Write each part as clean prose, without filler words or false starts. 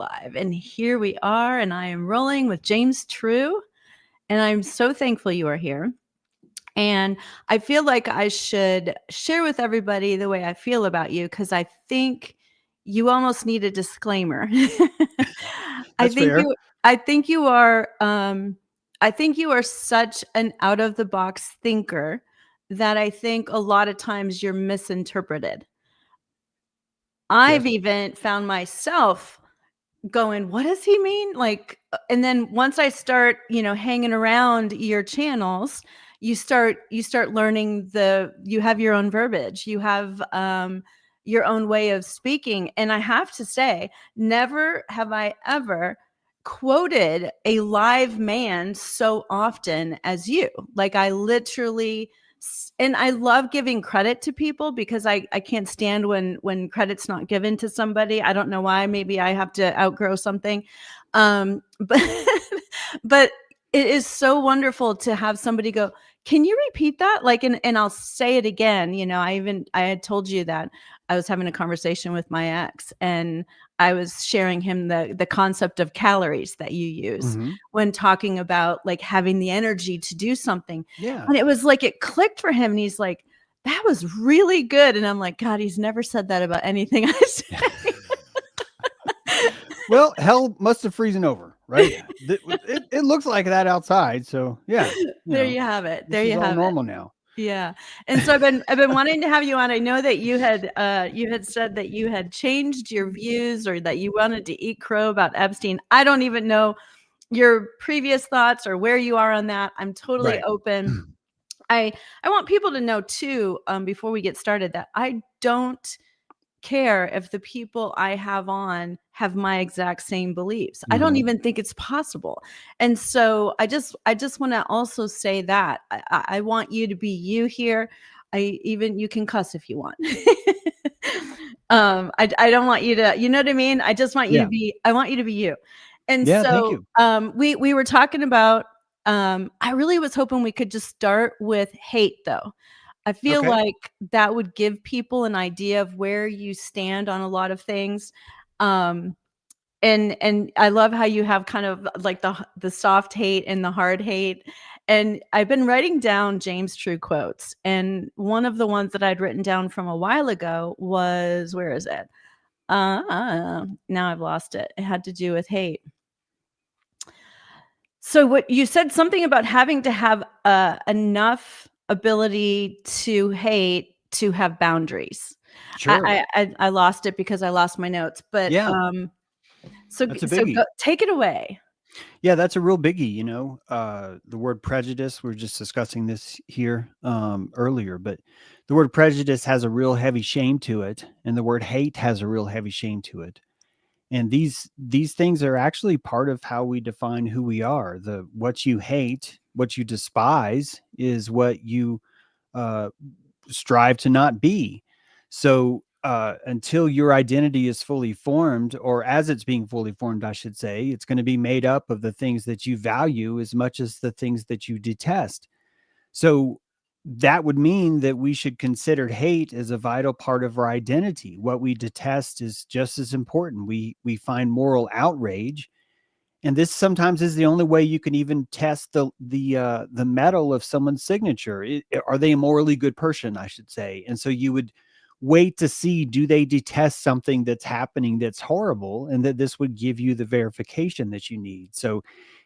live. And here we are, and I am rolling with James True. And I'm so thankful you are here. And I feel like I should share with everybody the way I feel about you, because I think you almost need a disclaimer. I That's think fair. you I think you are I think you are such an out of the box thinker that I think a lot of times you're misinterpreted. I've Yes. even found myself going, what does he mean? Like, and then once I start, hanging around your channels, you start learning you have your own verbiage, you have your own way of speaking. And I have to say, never have I ever quoted a live man so often as you. Like, I literally, and I love giving credit to people, because I can't stand when credit's not given to somebody. I don't know why. Maybe I have to outgrow something. But but it is so wonderful to have somebody go, can you repeat that? Like, and I'll say it again. I had told you that I was having a conversation with my ex, and I was sharing him the concept of calories that you use Mm-hmm. when talking about like having the energy to do something. Yeah. And it was like it clicked for him, and he's like, that was really good. And I'm like, God, he's never said that about anything I say. Well, hell must have frozen over, right? It looks like that outside. So yeah, There you have it. There this is you all have it. normal now. Yeah. And so I've been wanting to have you on. I know that you had said that you had changed your views, or that you wanted to eat crow about Epstein. I don't even know your previous thoughts or where you are on that. I'm totally Right. open. I want people to know too, before we get started, that I don't care if the people I have on have my exact same beliefs. I don't Mm-hmm. even think it's possible. And so I just want to also say that I want you to be you here. You can cuss if you want. I don't want you to, you know what I mean? Yeah. I want you to be you. And Yeah. Thank so you. we were talking about, I really was hoping we could just start with hate, though. I feel Okay. like that would give people an idea of where you stand on a lot of things. Um, and I love how you have kind of like the soft hate and the hard hate. And I've been writing down James True quotes, and one of the ones that I'd written down from a while ago was, where is it? Now I've lost it. It had to do with hate. So what you said, something about having to have enough ability to hate to have boundaries. Sure. I lost it because I lost my notes, but Yeah. so That's a so biggie. take it away. Yeah, that's a real biggie. The word prejudice. We are just discussing this here earlier, but the word prejudice has a real heavy shame to it, and the word hate has a real heavy shame to it. And these things are actually part of how we define who we are. The what you hate, what you despise, is what you uh, strive to not be. So until your identity is fully formed, or as it's being fully formed, I should say, it's going to be made up of the things that you value as much as the things that you detest. So that would mean that we should consider hate as a vital part of our identity. What we detest is just as important. We find moral outrage, and this sometimes is the only way you can even test the metal of someone's signature. Are they a morally good person, I should say? And so you would wait to see, do they detest something that's happening that's horrible, and that this would give you the verification that you need. So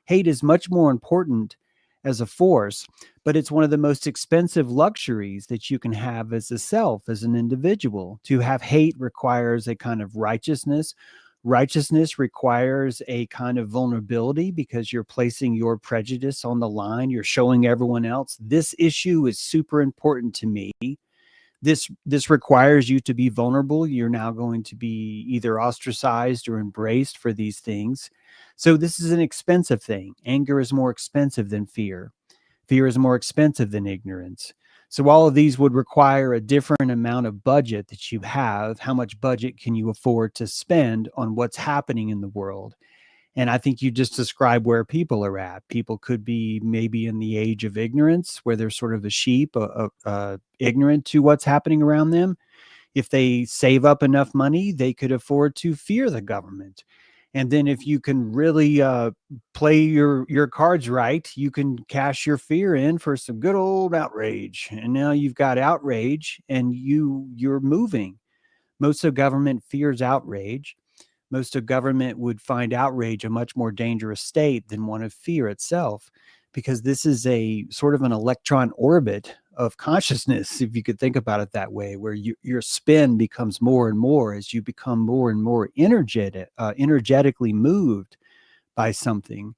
hate is much more important as a force, but it's one of the most expensive luxuries that you can have as a self, as an individual. To have hate requires a kind of righteousness. Righteousness requires a kind of vulnerability, because you're placing your prejudice on the line. You're showing everyone else, this issue is super important to me. This requires you to be vulnerable. You're now going to be either ostracized or embraced for these things. So this is an expensive thing. Anger is more expensive than fear. Fear is more expensive than ignorance. So all of these would require a different amount of budget that you have. How much budget can you afford to spend on what's happening in the world? And I think you just described where people are at. People could be maybe in the age of ignorance, where they're sort of a sheep, ignorant to what's happening around them. If they save up enough money, they could afford to fear the government. And then if you can really play your cards right, you can cash your fear in for some good old outrage. And now you've got outrage, and you're moving. Most of government fears outrage. Most of government would find outrage a much more dangerous state than one of fear itself, because this is a sort of an electron orbit of consciousness, if you could think about it that way, where your spin becomes more and more as you become more and more energetically moved by something.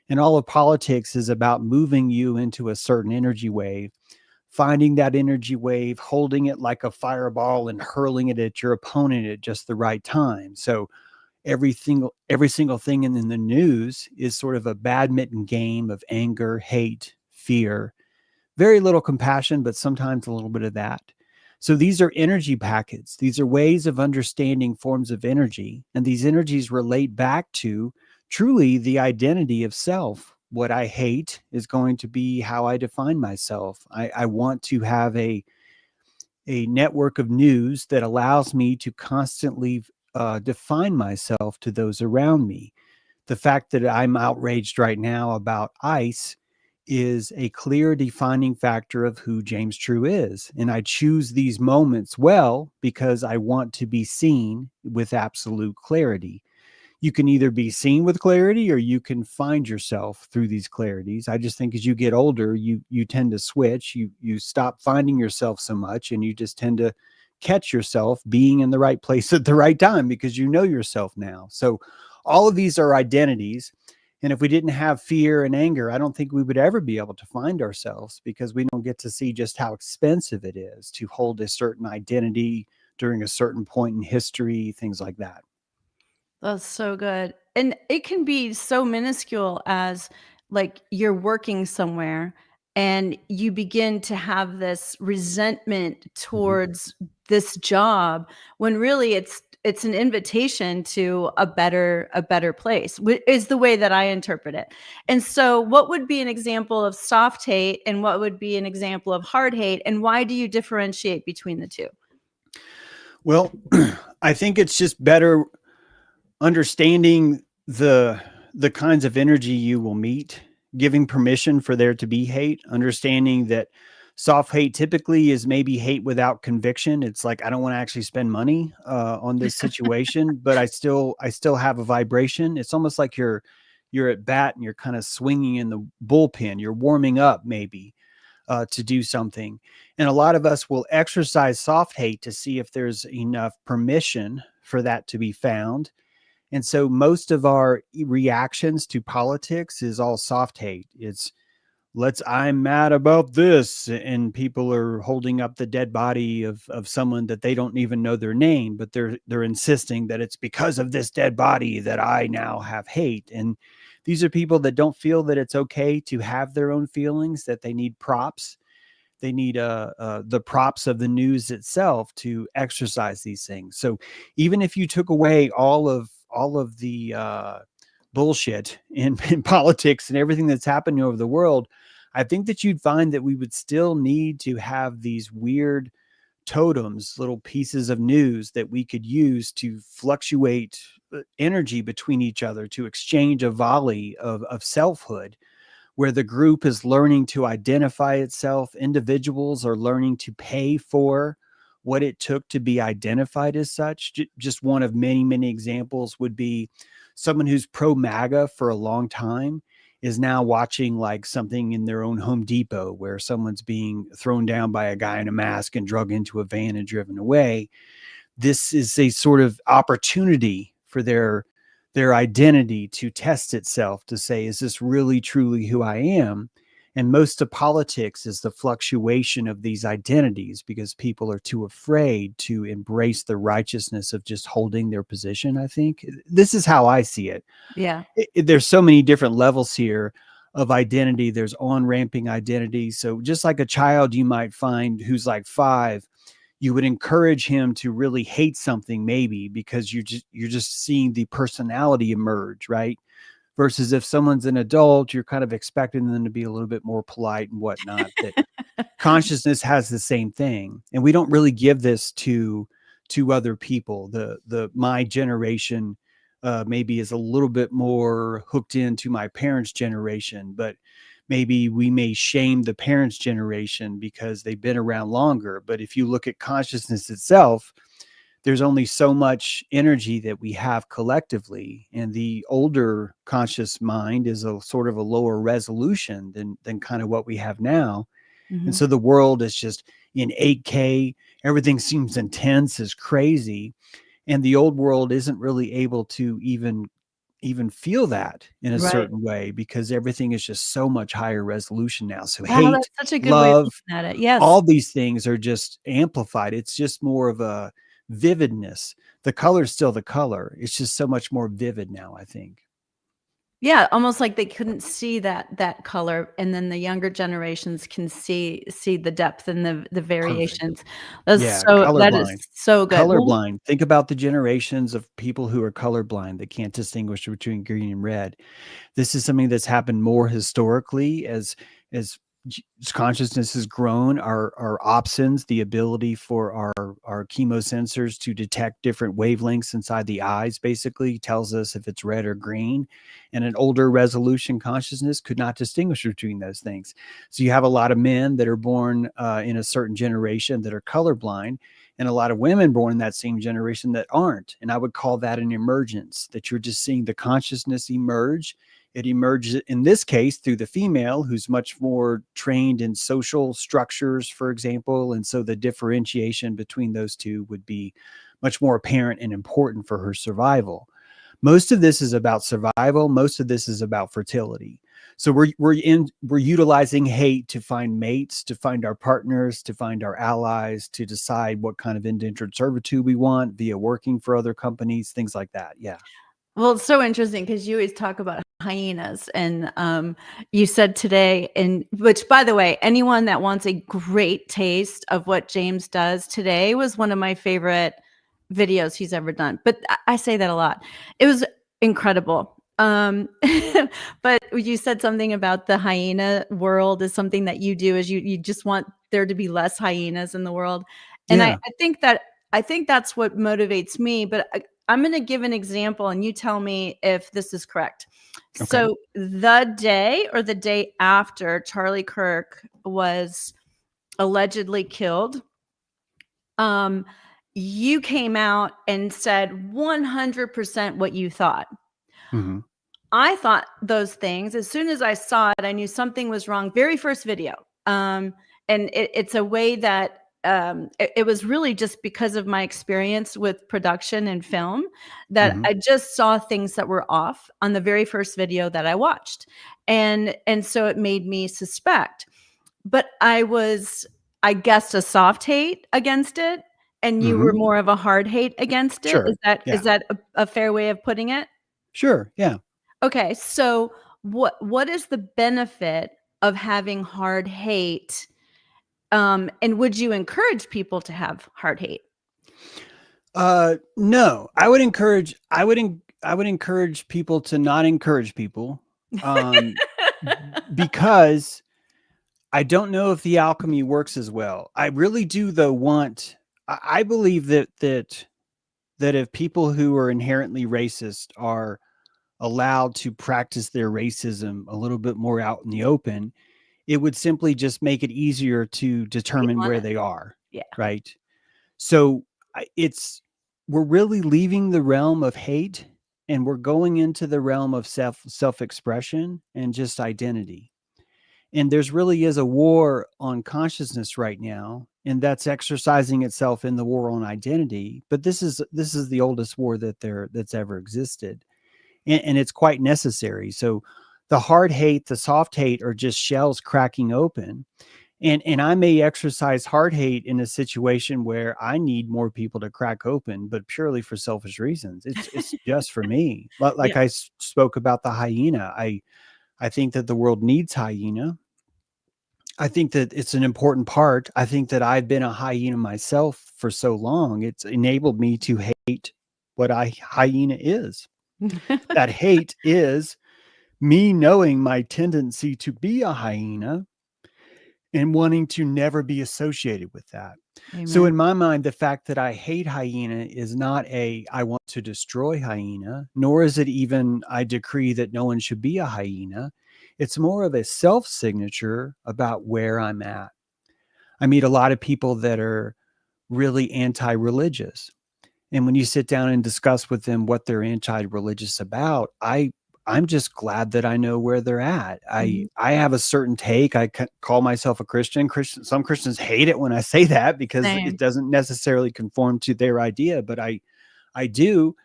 And all of politics is about moving you into a certain energy wave, finding that energy wave, holding it like a fireball, and hurling it at your opponent at just the right time. So every single thing in the news is sort of a badminton game of anger, hate, fear, very little compassion, but sometimes a little bit of that. So these are energy packets. These are ways of understanding forms of energy, and these energies relate back to truly the identity of self. What I hate is going to be how I define myself. I want to have a network of news that allows me to constantly define myself to those around me. The fact that I'm outraged right now about ICE is a clear defining factor of who James True is. And I choose these moments well because I want to be seen with absolute clarity. You can either be seen with clarity or you can find yourself through these clarities. I just think as you get older, you tend to switch. You stop finding yourself so much, and you just tend to catch yourself being in the right place at the right time because you know yourself now. So all of these are identities. And if we didn't have fear and anger, I don't think we would ever be able to find ourselves, because we don't get to see just how expensive it is to hold a certain identity during a certain point in history, things like that. That's so good. And it can be so minuscule as like you're working somewhere and you begin to have this resentment Mhm. towards this job when really it's an invitation to a better place, is the way that I interpret it. And so what would be an example of soft hate and what would be an example of hard hate, and why do you differentiate between the two? Well, I think it's just better understanding the kinds of energy you will meet, giving permission for there to be hate, understanding that soft hate typically is maybe hate without conviction. It's like, I don't want to actually spend money on this situation, but I still have a vibration. It's almost like you're at bat and you're kind of swinging in the bullpen. You're warming up maybe to do something. And a lot of us will exercise soft hate to see if there's enough permission for that to be found. And so most of our reactions to politics is all soft hate. It's I'm mad about this. And people are holding up the dead body of someone that they don't even know their name, but they're insisting that it's because of this dead body that I now have hate. And these are people that don't feel that it's okay to have their own feelings, that they need props. They need the props of the news itself to exercise these things. So even if you took away all of the bullshit in politics and everything that's happening over the world, I think that you'd find that we would still need to have these weird totems, little pieces of news that we could use to fluctuate energy between each other, to exchange a volley of selfhood, where the group is learning to identify itself. Individuals are learning to pay for what it took to be identified as such. Just one of many, many examples would be someone who's pro MAGA for a long time is now watching like something in their own Home Depot where someone's being thrown down by a guy in a mask and drug into a van and driven away. This is a sort of opportunity for their identity to test itself, to say, is this really truly who I am? And most of politics is the fluctuation of these identities because people are too afraid to embrace the righteousness of just holding their position. I think this is how I see it. Yeah. There's so many different levels here of identity. There's on ramping identity. So just like a child you might find who's like 5, you would encourage him to really hate something maybe because you're just seeing the personality emerge, right? Versus if someone's an adult, you're kind of expecting them to be a little bit more polite and whatnot. That consciousness has the same thing, and we don't really give this to other people. The my generation maybe is a little bit more hooked into my parents' generation, but maybe we may shame the parents' generation because they've been around longer. But if you look at consciousness itself, there's only so much energy that we have collectively, and the older conscious mind is a sort of a lower resolution than kind of what we have now. And Mhm. so the world is just in 8K, everything seems intense as crazy, and the old world isn't really able to even feel that in a Right. certain way because everything is just so much higher resolution now. So Wow, hate, that's such a good way of love, looking at it. Yes. all these things are just amplified. It's just more of a vividness. The color's still the color. It's just so much more vivid now, I think. Yeah, almost like they couldn't see that color, and then the younger generations can see the depth and the Perfect. variations. That's Yeah, so that is colorblind. so good. Well, Colorblind. Think about the generations of people who are colorblind that can't distinguish between green and red. This is something that's happened more historically as consciousness has grown. Our opsins, the ability for our chemosensors to detect different wavelengths inside the eyes, basically tells us if it's red or green. And an older resolution consciousness could not distinguish between those things. So you have a lot of men that are born in a certain generation that are colorblind, and a lot of women born in that same generation that aren't. And I would call that an emergence, that you're just seeing the consciousness emerge. It emerges in this case through the female, who's much more trained in social structures, for example. And so the differentiation between those two would be much more apparent and important for her survival. Most of this is about survival. Most of this is about fertility. So we're utilizing hate to find mates, to find our partners, to find our allies, to decide what kind of indentured servitude we want via working for other companies, things like that. Yeah. well, it's so interesting because you always talk about hyenas, and, you said today and which, by the way, anyone that wants a great taste of what James does, today was one of my favorite videos he's ever done, but I say that a lot. It was incredible, but you said something about the hyena world is something that you do, is you just want there to be less hyenas in the world, and Yeah. I think that's what motivates me, but I'm going to give an example and you tell me if this is correct. Okay. So, the day or the day after Charlie Kirk was allegedly killed, um, you came out and said 100% what you thought. Hmm. I thought those things. As soon as I saw it, I knew something was wrong. Very first video. And it's a way that it was really just because of my experience with production and film that Hmm. I just saw things that were off on the very first video that I watched. And so it made me suspect. But I guessed a soft hate against it, and you were Hmm. more of a hard hate against it. Sure. Is Yeah. that a fair way of putting it? Sure. Yeah. Okay, so what is the benefit of having hard hate? And would you encourage people to have hard hate? No, I would encourage people to not encourage people, um, because I don't know if the alchemy works as well. I really do though I believe that if people who are inherently racist are allowed to practice their racism a little bit more out in the open, it would simply just make it easier to Be determine where honest. they are, Yeah. right? So it's we're really leaving the realm of hate and we're going into the realm of self-expression and just identity. And there's really is a war on consciousness right now, and that's exercising itself in the war on identity. But this is the oldest war that's ever existed, and it's quite necessary. So the hard hate, the soft hate are just shells cracking open, and I may exercise hard hate in a situation where I need more people to crack open, but purely for selfish reasons. It's just for me. Like Yeah. I spoke about the hyena. I think that the world needs hyena. I think that it's an important part. I think that I've been a hyena myself for so long. It's enabled me to hate what I hyena is. That hate is me knowing my tendency to be a hyena and wanting to never be associated with that. So in Amen. my mind, the fact that I hate hyena is not a I want to destroy hyena, nor is it even I decree that no one should be a hyena. It's more of a self signature about where I'm at. I meet a lot of people that are really anti religious. And when you sit down and discuss with them what they're anti-religious about, I'm just glad that I know where they're at. I Mhm. I have a certain take. I call myself a Christian. Some Christians hate it when I say that because it Same. doesn't necessarily conform to their idea, but I do.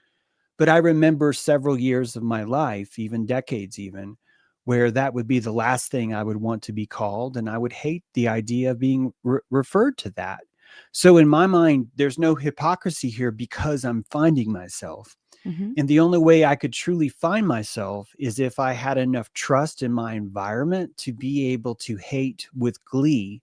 But I remember several years of my life, even decades even, where that would be the last thing I would want to be called, and I would hate the idea of being referred to that. So in my mind, there's no hypocrisy here because I'm finding myself. Mhm. And the only way I could truly find myself is if I had enough trust in my environment to be able to hate with glee,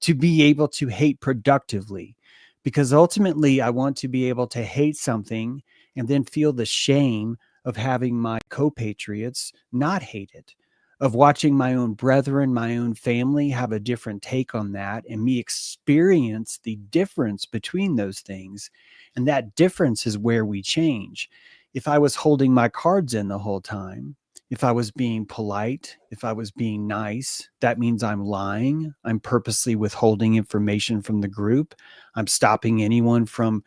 to be able to hate productively. Because ultimately, I want to be able to hate something and then feel the shame of having my compatriots not hate it, of watching my own brethren, my own family have a different take on that, and me experience the difference between those things. And that difference is where we change. If I was holding my cards in the whole time, if I was being polite, if I was being nice, that means I'm lying. I'm purposely withholding information from the group. I'm stopping anyone from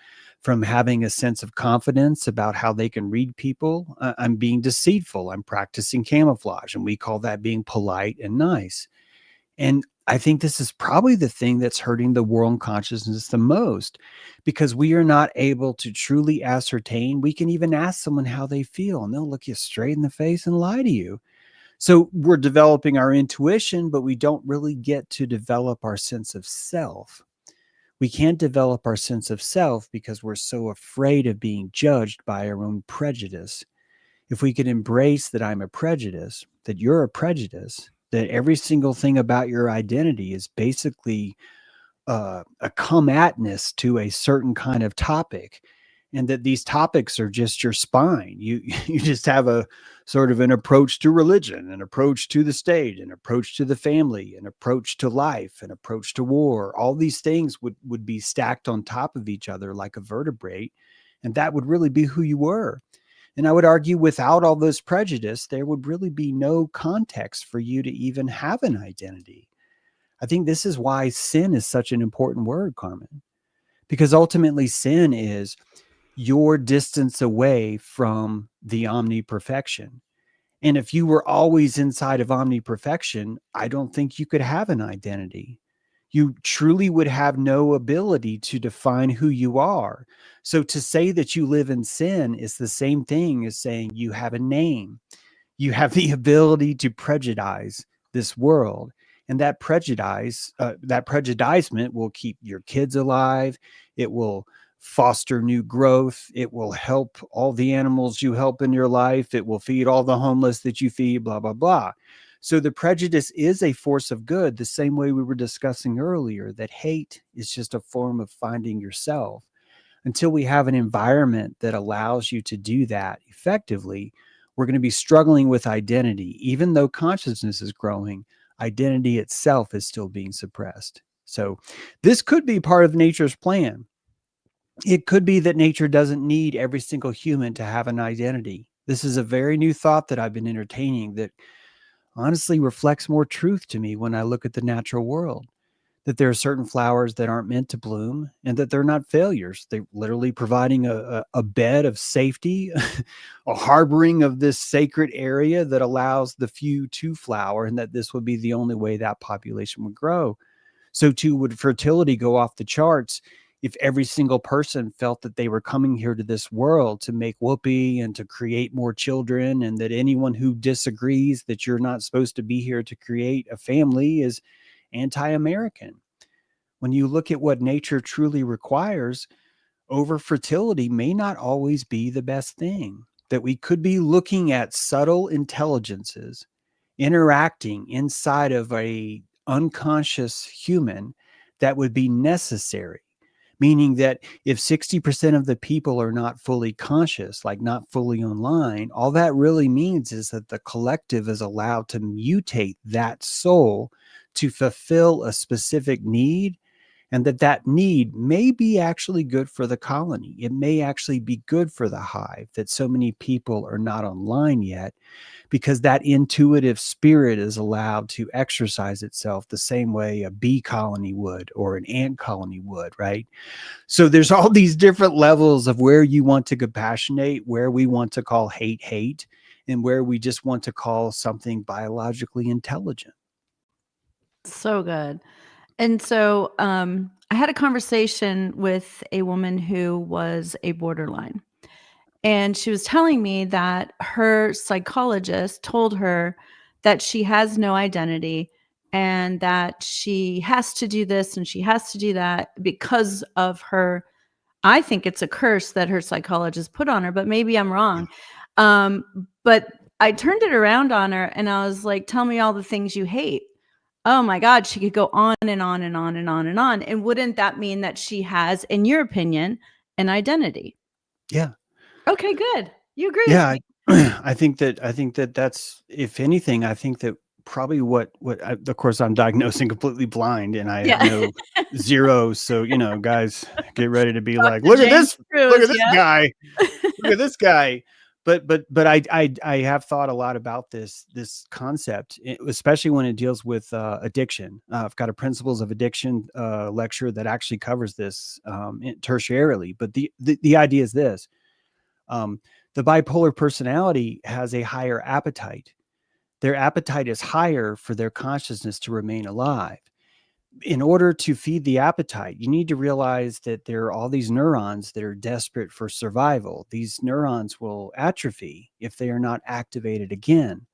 having a sense of confidence about how they can read people. I'm being deceitful. I'm practicing camouflage, and we call that being polite and nice. And I think this is probably the thing that's hurting the world consciousness the most because we are not able to truly ascertain. We can even ask someone how they feel, and they'll look you straight in the face and lie to you. So we're developing our intuition, but we don't really get to develop our sense of self. We can't develop our sense of self because we're so afraid of being judged by our own prejudice. If we could embrace that I'm a prejudice, that you're a prejudice, that every single thing about your identity is basically a come atness to a certain kind of topic, and that these topics are just your spine. You you just have a sort of an approach to religion, an approach to the state, an approach to the family, an approach to life, an approach to war. All these things would be stacked on top of each other like a vertebrae, and that would really be who you were. And I would argue without all this prejudice, there would really be no context for you to even have an identity. I think this is why sin is such an important word, Carmen, because ultimately sin is your distance away from the omniperfection. And if you were always inside of omniperfection, I don't think you could have an identity. You truly would have no ability to define who you are. So to say that you live in sin is the same thing as saying you have a name. You have the ability to prejudice this world, and that prejudicement will keep your kids alive. It will foster new growth. It will help all the animals you help in your life. It will feed all the homeless that you feed, blah blah blah. So the prejudice is a force of good, the same way we were discussing earlier, that hate is just a form of finding yourself. Until we have an environment that allows you to do that effectively, we're going to be struggling with identity. Even though consciousness is growing, identity itself is still being suppressed. So, this could be part of nature's plan. It could be that nature doesn't need every single human to have an identity. This is a very new thought that I've been entertaining that honestly reflects more truth to me when I look at the natural world, that there are certain flowers that aren't meant to bloom and that they're not failures. They're literally providing a bed of safety, a harboring of this sacred area that allows the few to flower, and that this would be the only way that population would grow. So, too, would fertility go off the charts if every single person felt that they were coming here to this world to make whoopee and to create more children, and that anyone who disagrees that you're not supposed to be here to create a family is anti American. When you look at what nature truly requires, over fertility may not always be the best thing. That we could be looking at subtle intelligences interacting inside of a unconscious human that would be necessary, meaning that if 60% of the people are not fully conscious, like not fully online, all that really means is that the collective is allowed to mutate that soul to fulfill a specific need, and that need may be actually good for the colony. It may actually be good for the hive, that so many people are not online yet, because that intuitive spirit is allowed to exercise itself the same way a bee colony would or an ant colony would, right? So there's all these different levels of where you want to compassionate, where we want to call hate hate, and where we just want to call something biologically intelligent. So good. And so, I had a conversation with a woman who was a borderline, and she was telling me that her psychologist told her that she has no identity and that she has to do this and she has to do that because of her. I think it's a curse that her psychologist put on her, but maybe I'm wrong. But I turned it around on her and I was like, "Tell me all the things you hate." Oh my god, she could go on and on and on and on and on, and wouldn't that mean that she has, in your opinion, an identity? Yeah. Okay, good. You agree with Yeah, me. I think that that's, if anything, I think that probably of course I'm diagnosing completely blind and I have Yeah. no zeros. So, guys, get ready to be like, Dr. James look Cruz, at this yeah. guy, look at this guy. But I have thought a lot about this concept, especially when it deals with addiction. I've got a principles of addiction lecture that actually covers this tertiarily. But the idea is this: um, the bipolar personality has a higher appetite. Their appetite is higher for their consciousness to remain alive. In order to feed the appetite, you need to realize that there are all these neurons that are desperate for survival. These neurons will atrophy if they are not activated again.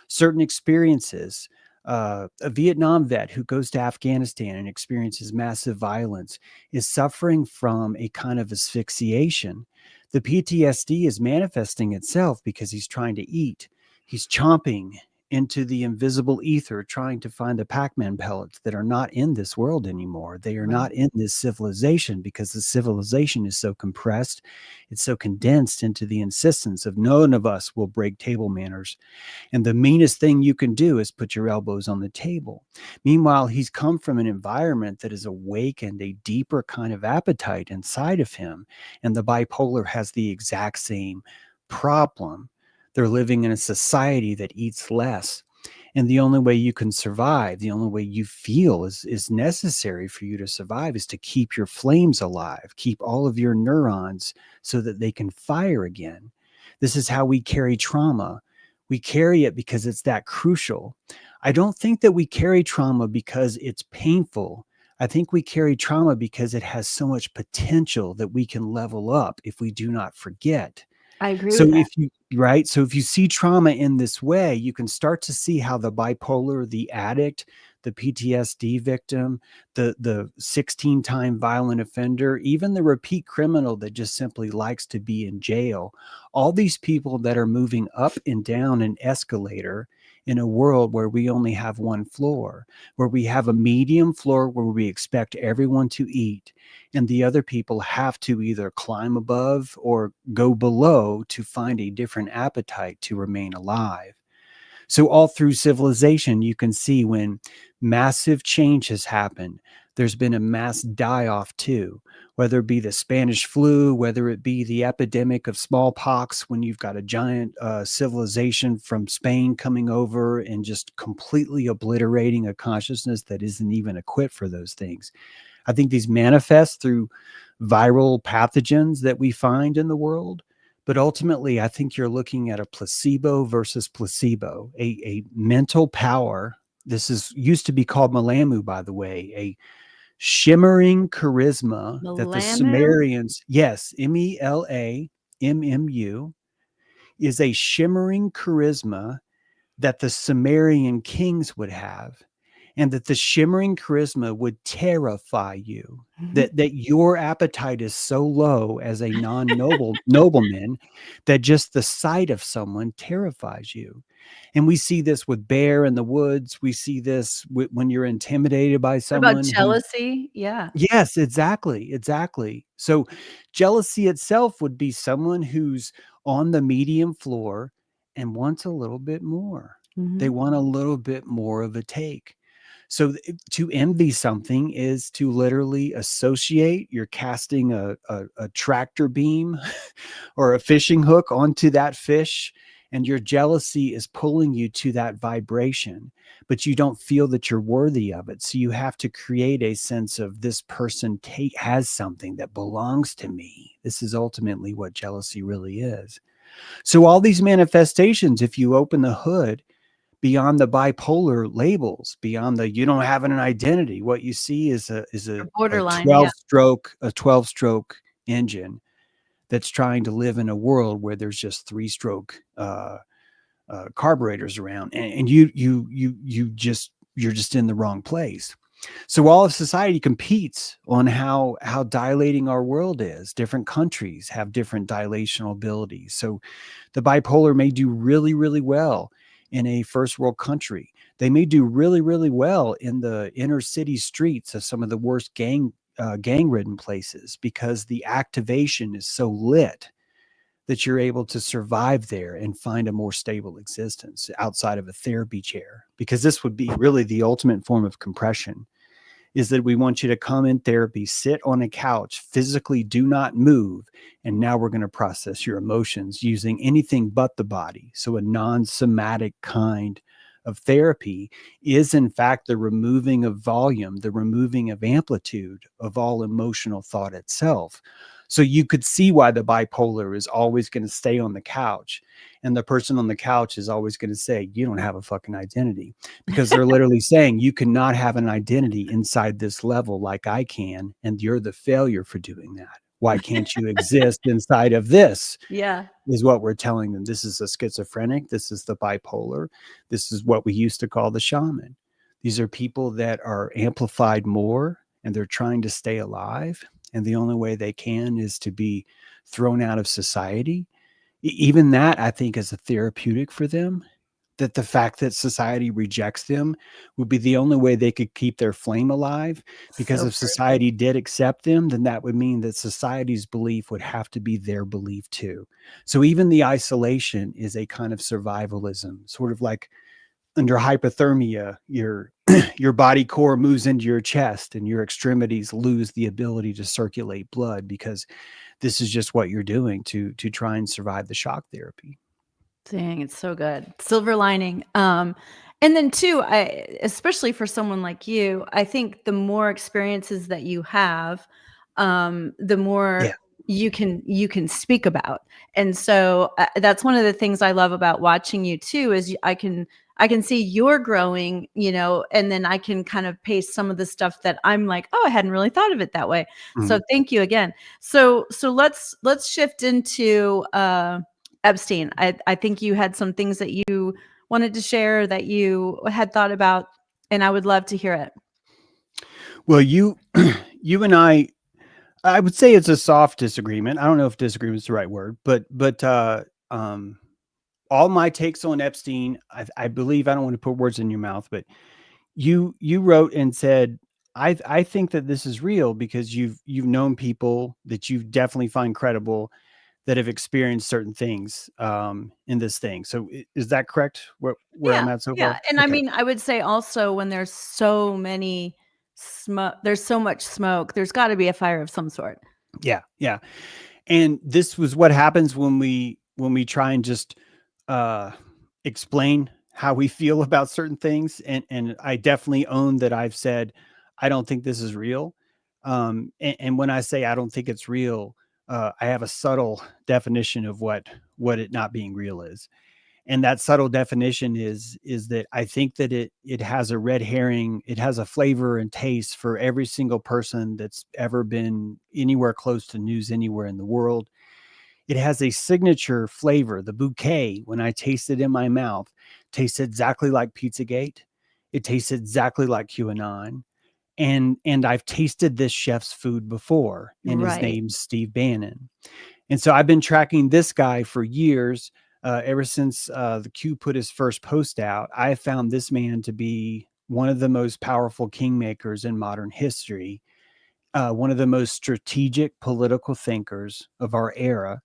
Certain experiences, a Vietnam vet who goes to Afghanistan and experiences massive violence is suffering from a kind of asphyxiation. The PTSD is manifesting itself because he's trying to eat. He's chomping into the invisible ether, trying to find the Pac-Man pellets that are not in this world anymore. They are Right. not in this civilization because the civilization is so compressed, it's so condensed into the insistence of none of us will break table manners. And the meanest thing you can do is put your elbows on the table. Meanwhile, he's come from an environment that has awakened a deeper kind of appetite inside of him. And the bipolar has the exact same problem. They're living in a society that eats less. And the only way you can survive, the only way you feel is necessary for you to survive, is to keep your flames alive, keep all of your neurons so that they can fire again. This is how we carry trauma. We carry it because it's that crucial. I don't think that we carry trauma because it's painful. I think we carry trauma because it has so much potential that we can level up if we do not forget. I agree So with that. if you right, so if you see trauma in this way, you can start to see how the bipolar, the addict, the PTSD victim, the 16-time violent offender, even the repeat criminal that just simply likes to be in jail, all these people that are moving up and down an escalator in a world where we only have one floor, where we have a medium floor where we expect everyone to eat, and the other people have to either climb above or go below to find a different appetite to remain alive. So, all through civilization, you can see when massive change has happened, there's been a mass die off too, whether it be the Spanish flu, whether it be the epidemic of smallpox, when you've got a giant civilization from Spain coming over and just completely obliterating a consciousness that isn't even equipped for those things. I think these manifest through viral pathogens that we find in the world. But ultimately, I think you're looking at a placebo versus placebo, a mental power. This is used to be called Malamu, by the way, a shimmering charisma that the Malamu? Sumerians, yes, Melammu, is a shimmering charisma that the Sumerian kings would have, and that the shimmering charisma would terrify you. That your appetite is so low as a nobleman that just the sight of someone terrifies you. And we see this with bear in the woods. We see this when you're intimidated by What about someone who. jealousy? Yeah. Yes, exactly, exactly. So jealousy itself would be someone who's on the medium floor and wants a little bit more. They Mhm. want a little bit more of a take. So to envy something is to literally associate. You're casting a tractor beam or a fishing hook onto that fish, and your jealousy is pulling you to that vibration, but you don't feel that you're worthy of it. So you have to create a sense of, this person has something that belongs to me. This is ultimately what jealousy really is. So all these manifestations, if you open the hood, beyond the bipolar labels, beyond the, you don't have an identity, what you see is Or a borderline, yeah. 12 stroke engine that's trying to live in a world where there's just 3 stroke carburetors around, and you're just in the wrong place. So all of society competes on how dilating our world is. Different countries have different dilational abilities. So the bipolar may do really, really well in a first world country. They may do really, really well in the inner city streets of some of the worst gang ridden places, because the activation is so lit that you're able to survive there and find a more stable existence outside of a therapy chair. Because this would be really the ultimate form of compression, is that we want you to come in therapy, sit on a couch, physically do not move. And now we're going to process your emotions using anything but the body. So a non-somatic kind of therapy is in fact the removing of volume, the removing of amplitude of all emotional thought itself. So you could see why the bipolar is always going to stay on the couch, and the person on the couch is always going to say, you don't have a fucking identity, because they're literally saying, you cannot have an identity inside this level like I can, and you're the failure for doing that. Why can't you exist inside of this? Yeah. Is what we're telling them. This is a schizophrenic. This is the bipolar. This is what we used to call the shaman. These are people that are amplified more, and they're trying to stay alive. And the only way they can is to be thrown out of society. Even that, I think, is a therapeutic for them, that the fact that society rejects them would be the only way they could keep their flame alive. Because So if perfect. society did accept them, then that would mean that society's belief would have to be their belief too. So even the isolation is a kind of survivalism, sort of like under hypothermia, your body core moves into your chest and your extremities lose the ability to circulate blood, because this is just what you're doing to try and survive the shock therapy. Dang, it's so good. Silver lining. And then too, I especially for someone like you, I think the more experiences that you have, the Yeah. more you can speak about. And so that's one of the things I love about watching you too is I can see you're growing, and then I can kind of paste some of the stuff that I'm like, oh, I hadn't really thought of it that way. So Mhm. thank you again. So let's shift into Epstein. I think you had some things that you wanted to share that you had thought about, and I would love to hear it. Well, you and I would say it's a soft disagreement. I don't know if disagreement is the right word, but um, all my takes on Epstein, I believe, I don't want to put words in your mouth, but you wrote and said, I think that this is real because you've known people that you definitely find credible that have experienced certain things in this thing. So is that correct? Where I'm Yeah, at so yeah, far? and I Okay. mean, I would say also when there's so many smoke, there's so much smoke, there's gotta be a fire of some sort. Yeah. Yeah. And this was what happens when we try and just uh explain how we feel about certain things. And I definitely own that I've said I don't think this is real. And when I say I don't think it's real, I have a subtle definition of what it not being real is. And that subtle definition is that I think that it has a red herring, it has a flavor and taste for every single person that's ever been anywhere close to news anywhere in the world. It has a signature flavor. The bouquet, when I taste it in my mouth, tastes exactly like Pizzagate. It tastes exactly like QAnon. And I've tasted this chef's food before, and his Right. name's Steve Bannon. And so I've been tracking this guy for years. Ever since the Q put his first post out, I have found this man to be one of the most powerful kingmakers in modern history, one of the most strategic political thinkers of our era.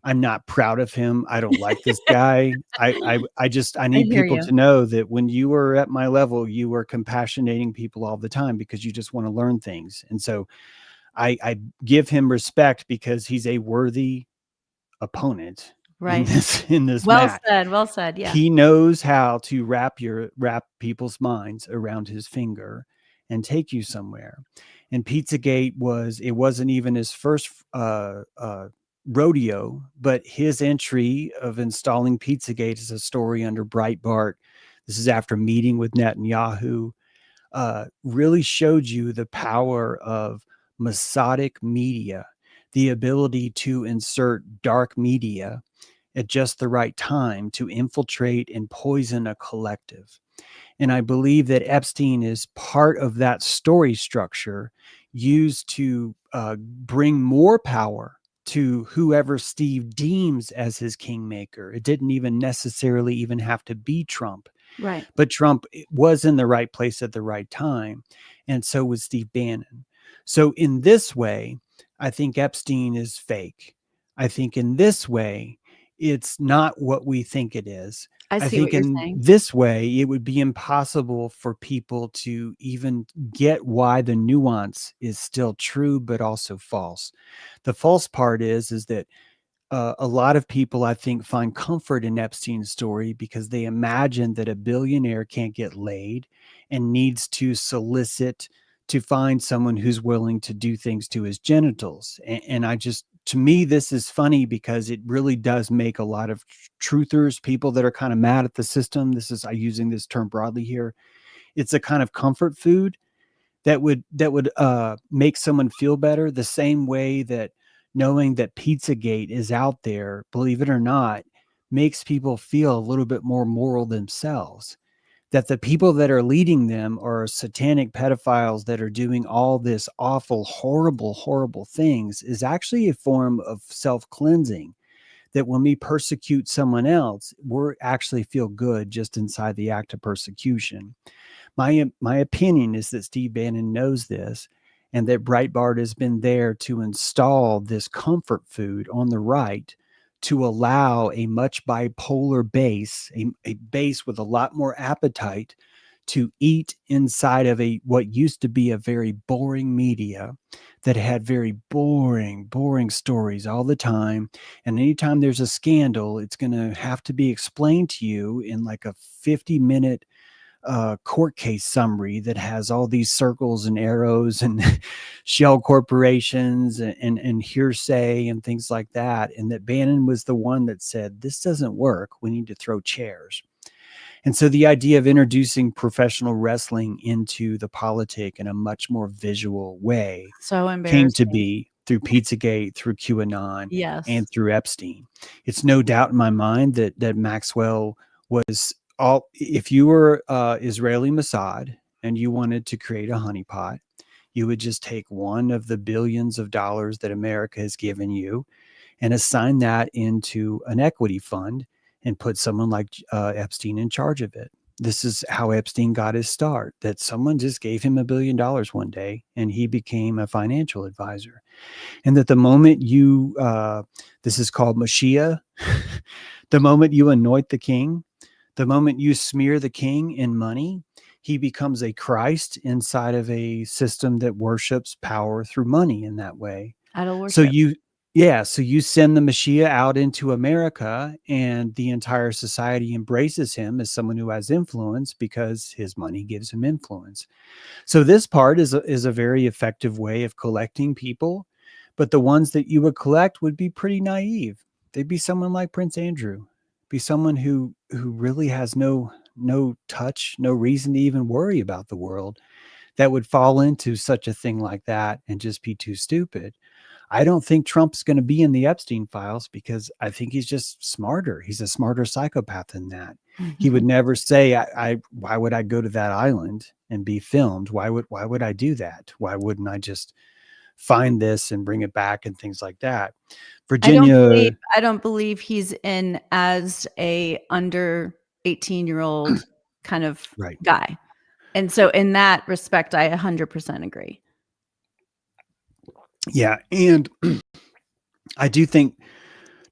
I'm not proud of him. I don't like this guy. I I need hear people you. to know that when you are at my level, you are compassionating people all the time because you just want to learn things. And so I give him respect because he's a worthy opponent in Right. this match. Well said, yeah. He knows how to wrap people's minds around his finger and take you somewhere. And Pizzagate it wasn't even his first rodeo, but his entry of installing Pizzagate as a story under Breitbart. This is after meeting with Netanyahu. Really showed you the power of Masadic media, the ability to insert dark media at just the right time to infiltrate and poison a collective. And I believe that Epstein is part of that story structure used to bring more power to whoever Steve deems as his kingmaker. It didn't even necessarily even have to be Trump, Right. but Trump was in the right place at the right time. And so was Steve Bannon. So in this way, I think Epstein is fake. I think in this way, it's not what we think it is. I I see what think you're in saying. this way, it would be impossible for people to even get why the nuance is still true, but also false. The false part is that a lot of people, I think, find comfort in Epstein's story because they imagine that a billionaire can't get laid and needs to solicit to find someone who's willing to do things to his genitals. And I just, to me, this is funny because it really does make a lot of truthers, people that are kind of mad at the system. I'm using this term broadly here. It's a kind of comfort food that would make someone feel better the same way that knowing that Pizzagate is out there, believe it or not, makes people feel a little bit more moral themselves. That the people that are leading them are satanic pedophiles that are doing all this awful, horrible, horrible things is actually a form of self cleansing. That when we persecute someone else, we're actually feel good just inside the act of persecution. My opinion is that Steve Bannon knows this and that Breitbart has been there to install this comfort food on the right to allow a much bipolar base, a base with a lot more appetite to eat inside of a what used to be a very boring media that had very boring stories all the time. And anytime there's a scandal, it's going to have to be explained to you in like a 50-minute court case summary that has all these circles and arrows and shell corporations and hearsay and things like that. And that Bannon was the one that said, this doesn't work. We need to throw chairs. And so the idea of introducing professional wrestling into the politic in a much more visual way So came to embarrassing. be through Pizzagate, through QAnon, Yes. and through Epstein. It's no doubt in my mind that Maxwell was all. If you were Israeli Mossad and you wanted to create a honeypot, you would just take one of the billions of dollars that America has given you and assign that into an equity fund and put someone like Epstein in charge of it. This is how Epstein got his start, that someone just gave him $1 billion one day and he became a financial advisor. And that the moment this is called Mashiach, the moment you anoint the king, the moment you smear the king in money, he becomes a Christ inside of a system that worships power through money in that way. Idol So worship. you send the Mashiach out into America and the entire society embraces him as someone who has influence because his money gives him influence. So this part is a very effective way of collecting people, but the ones that you would collect would be pretty naive. They'd be someone like Prince Andrew, be someone who really has no touch, no reason to even worry about the world that would fall into such a thing like that and just be too stupid. I don't think Trump's going to be in the Epstein files because I think he's just smarter. He's a smarter psychopath than that. He would never say, why would I go to that island and be filmed? Why would I do that? Why wouldn't I just find this and bring it back and things like that? Virginia, I don't believe he's in as a under 18-year-old kind of right. guy. And so in that respect, I 100% agree. Yeah. And I do think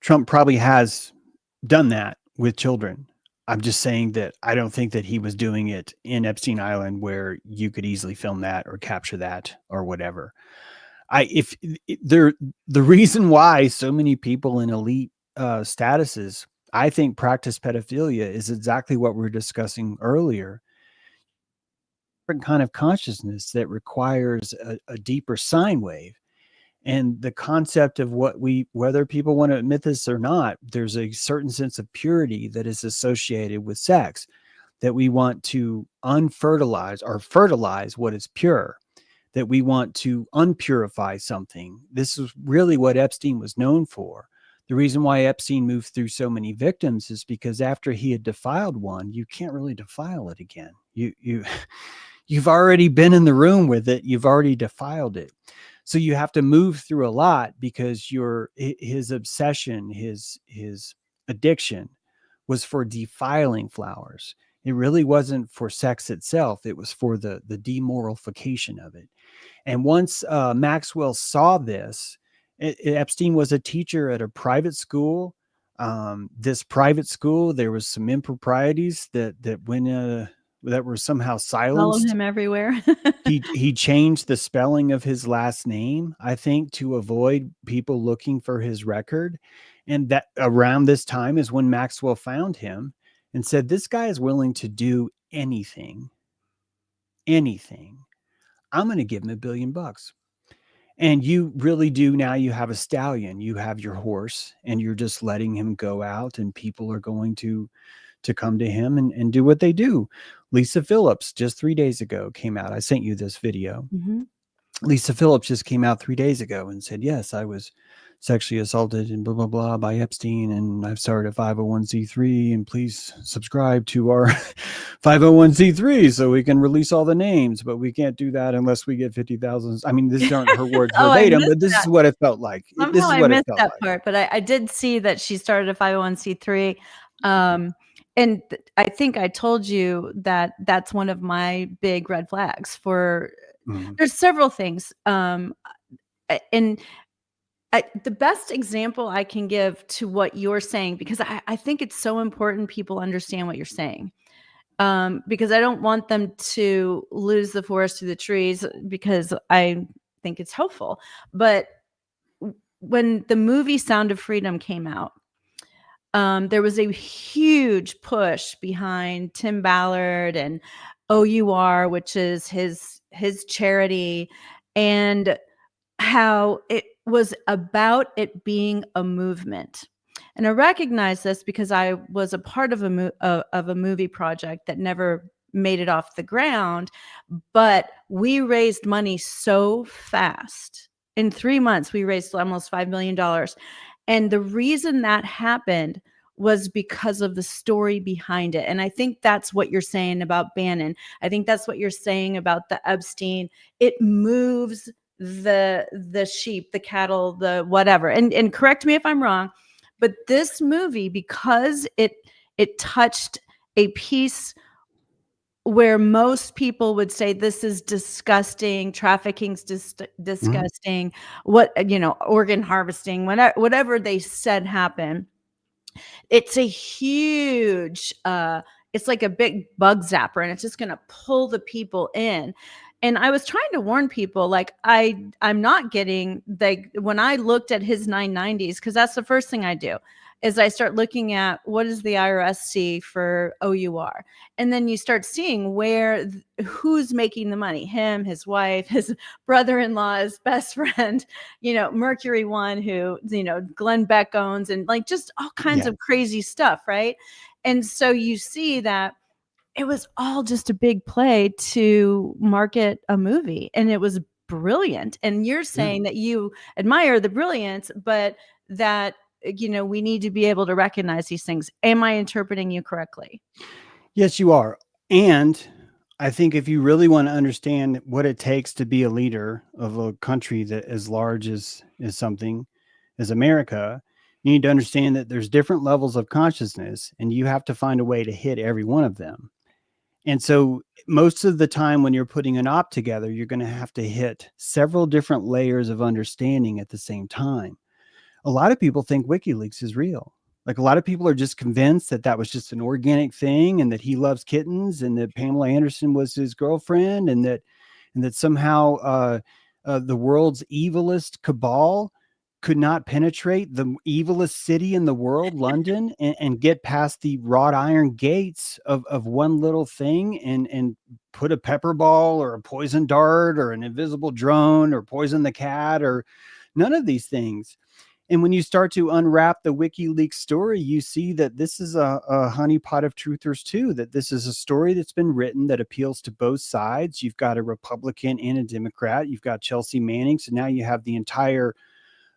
Trump probably has done that with children. I'm just saying that I don't think that he was doing it in Epstein Island where you could easily film that or capture that or whatever. If there, the reason why so many people in elite statuses, I think, practice pedophilia is exactly what we were discussing earlier. Different kind of consciousness that requires a deeper sine wave. And the concept of whether people want to admit this or not, there's a certain sense of purity that is associated with sex, that we want to unfertilize or fertilize what is pure, that we want to unpurify something. This is really what Epstein was known for. The reason why Epstein moved through so many victims is because after he had defiled one, you can't really defile it again. You've already been in the room with it. You've already defiled it. So you have to move through a lot because his obsession, his addiction was for defiling flowers. It really wasn't for sex itself. It was for the demoralification of it. And once Maxwell saw this, Epstein was a teacher at a private school. This private school, there was some improprieties that were somehow Follow silenced. him everywhere. He changed the spelling of his last name, I think, to avoid people looking for his record. And that around this time is when Maxwell found him and said, this guy is willing to do anything. I'm going to give him $1 billion. And you really do. Now you have a stallion, you have your horse, and you're just letting him go out, and people are going to come to him and do what they do. Lisa Phillips just 3 days ago came out. I sent you this video. Mm-hmm. Lisa Phillips just came out 3 days ago and said, yes, I was sexually assaulted and blah, blah, blah by Epstein. And I've started a 501c3, and please subscribe to our 501c3 so we can release all the names, but we can't do that unless we get 50,000. I mean, these aren't her words verbatim, but this is what it felt like. Somehow I missed that part, but I did see that she started a 501c3. And I think I told you that that's one of my big red flags for, there's several things. And the best example I can give to what you're saying, because I think it's so important people understand what you're saying, because I don't want them to lose the forest through the trees, because I think it's helpful. But when the movie Sound of Freedom came out, there was a huge push behind Tim Ballard and OUR, which is his charity, and how it was about it being a movement. And I recognize this because I was a part of a movie project that never made it off the ground, but we raised money so fast. In 3 months, we raised almost $5 million. And the reason that happened was because of the story behind it. And I think that's what you're saying about Bannon. I think that's what you're saying about the Epstein. It moves the sheep, the cattle, the whatever. And correct me if I'm wrong, but this movie, because it touched a piece where most people would say this is disgusting, trafficking's disgusting, what, organ harvesting, whatever they said happened. It's a huge, it's like a big bug zapper, and it's just going to pull the people in. And I was trying to warn people, like, I'm not getting, like, when I looked at his 990s, because that's the first thing I do, is I start looking at what does the IRS see for OUR, and then you start seeing who's making the money: him, his wife, his brother-in-law, his best friend, Mercury One, who Glenn Beck owns, and like just all kinds of crazy stuff, right? And so you see that it was all just a big play to market a movie, and it was brilliant. And you're saying that you admire the brilliance, but that we need to be able to recognize these things. Am I interpreting you correctly? Yes, you are. And I think if you really want to understand what it takes to be a leader of a country that as large as something as America, you need to understand that there's different levels of consciousness, and you have to find a way to hit every one of them. And so most of the time when you're putting an op together, you're going to have to hit several different layers of understanding at the same time. A lot of people think WikiLeaks is real. Like a lot of people are just convinced that that was just an organic thing, and that he loves kittens, and that Pamela Anderson was his girlfriend, and that somehow the world's evilest cabal could not penetrate the evilest city in the world, London, and get past the wrought iron gates of one little thing, and put a pepper ball or a poison dart or an invisible drone or poison the cat or none of these things. And when you start to unwrap the WikiLeaks story, you see that this is a honeypot of truthers too, that this is a story that's been written that appeals to both sides. You've got a Republican and a Democrat. You've got Chelsea Manning. So now you have the entire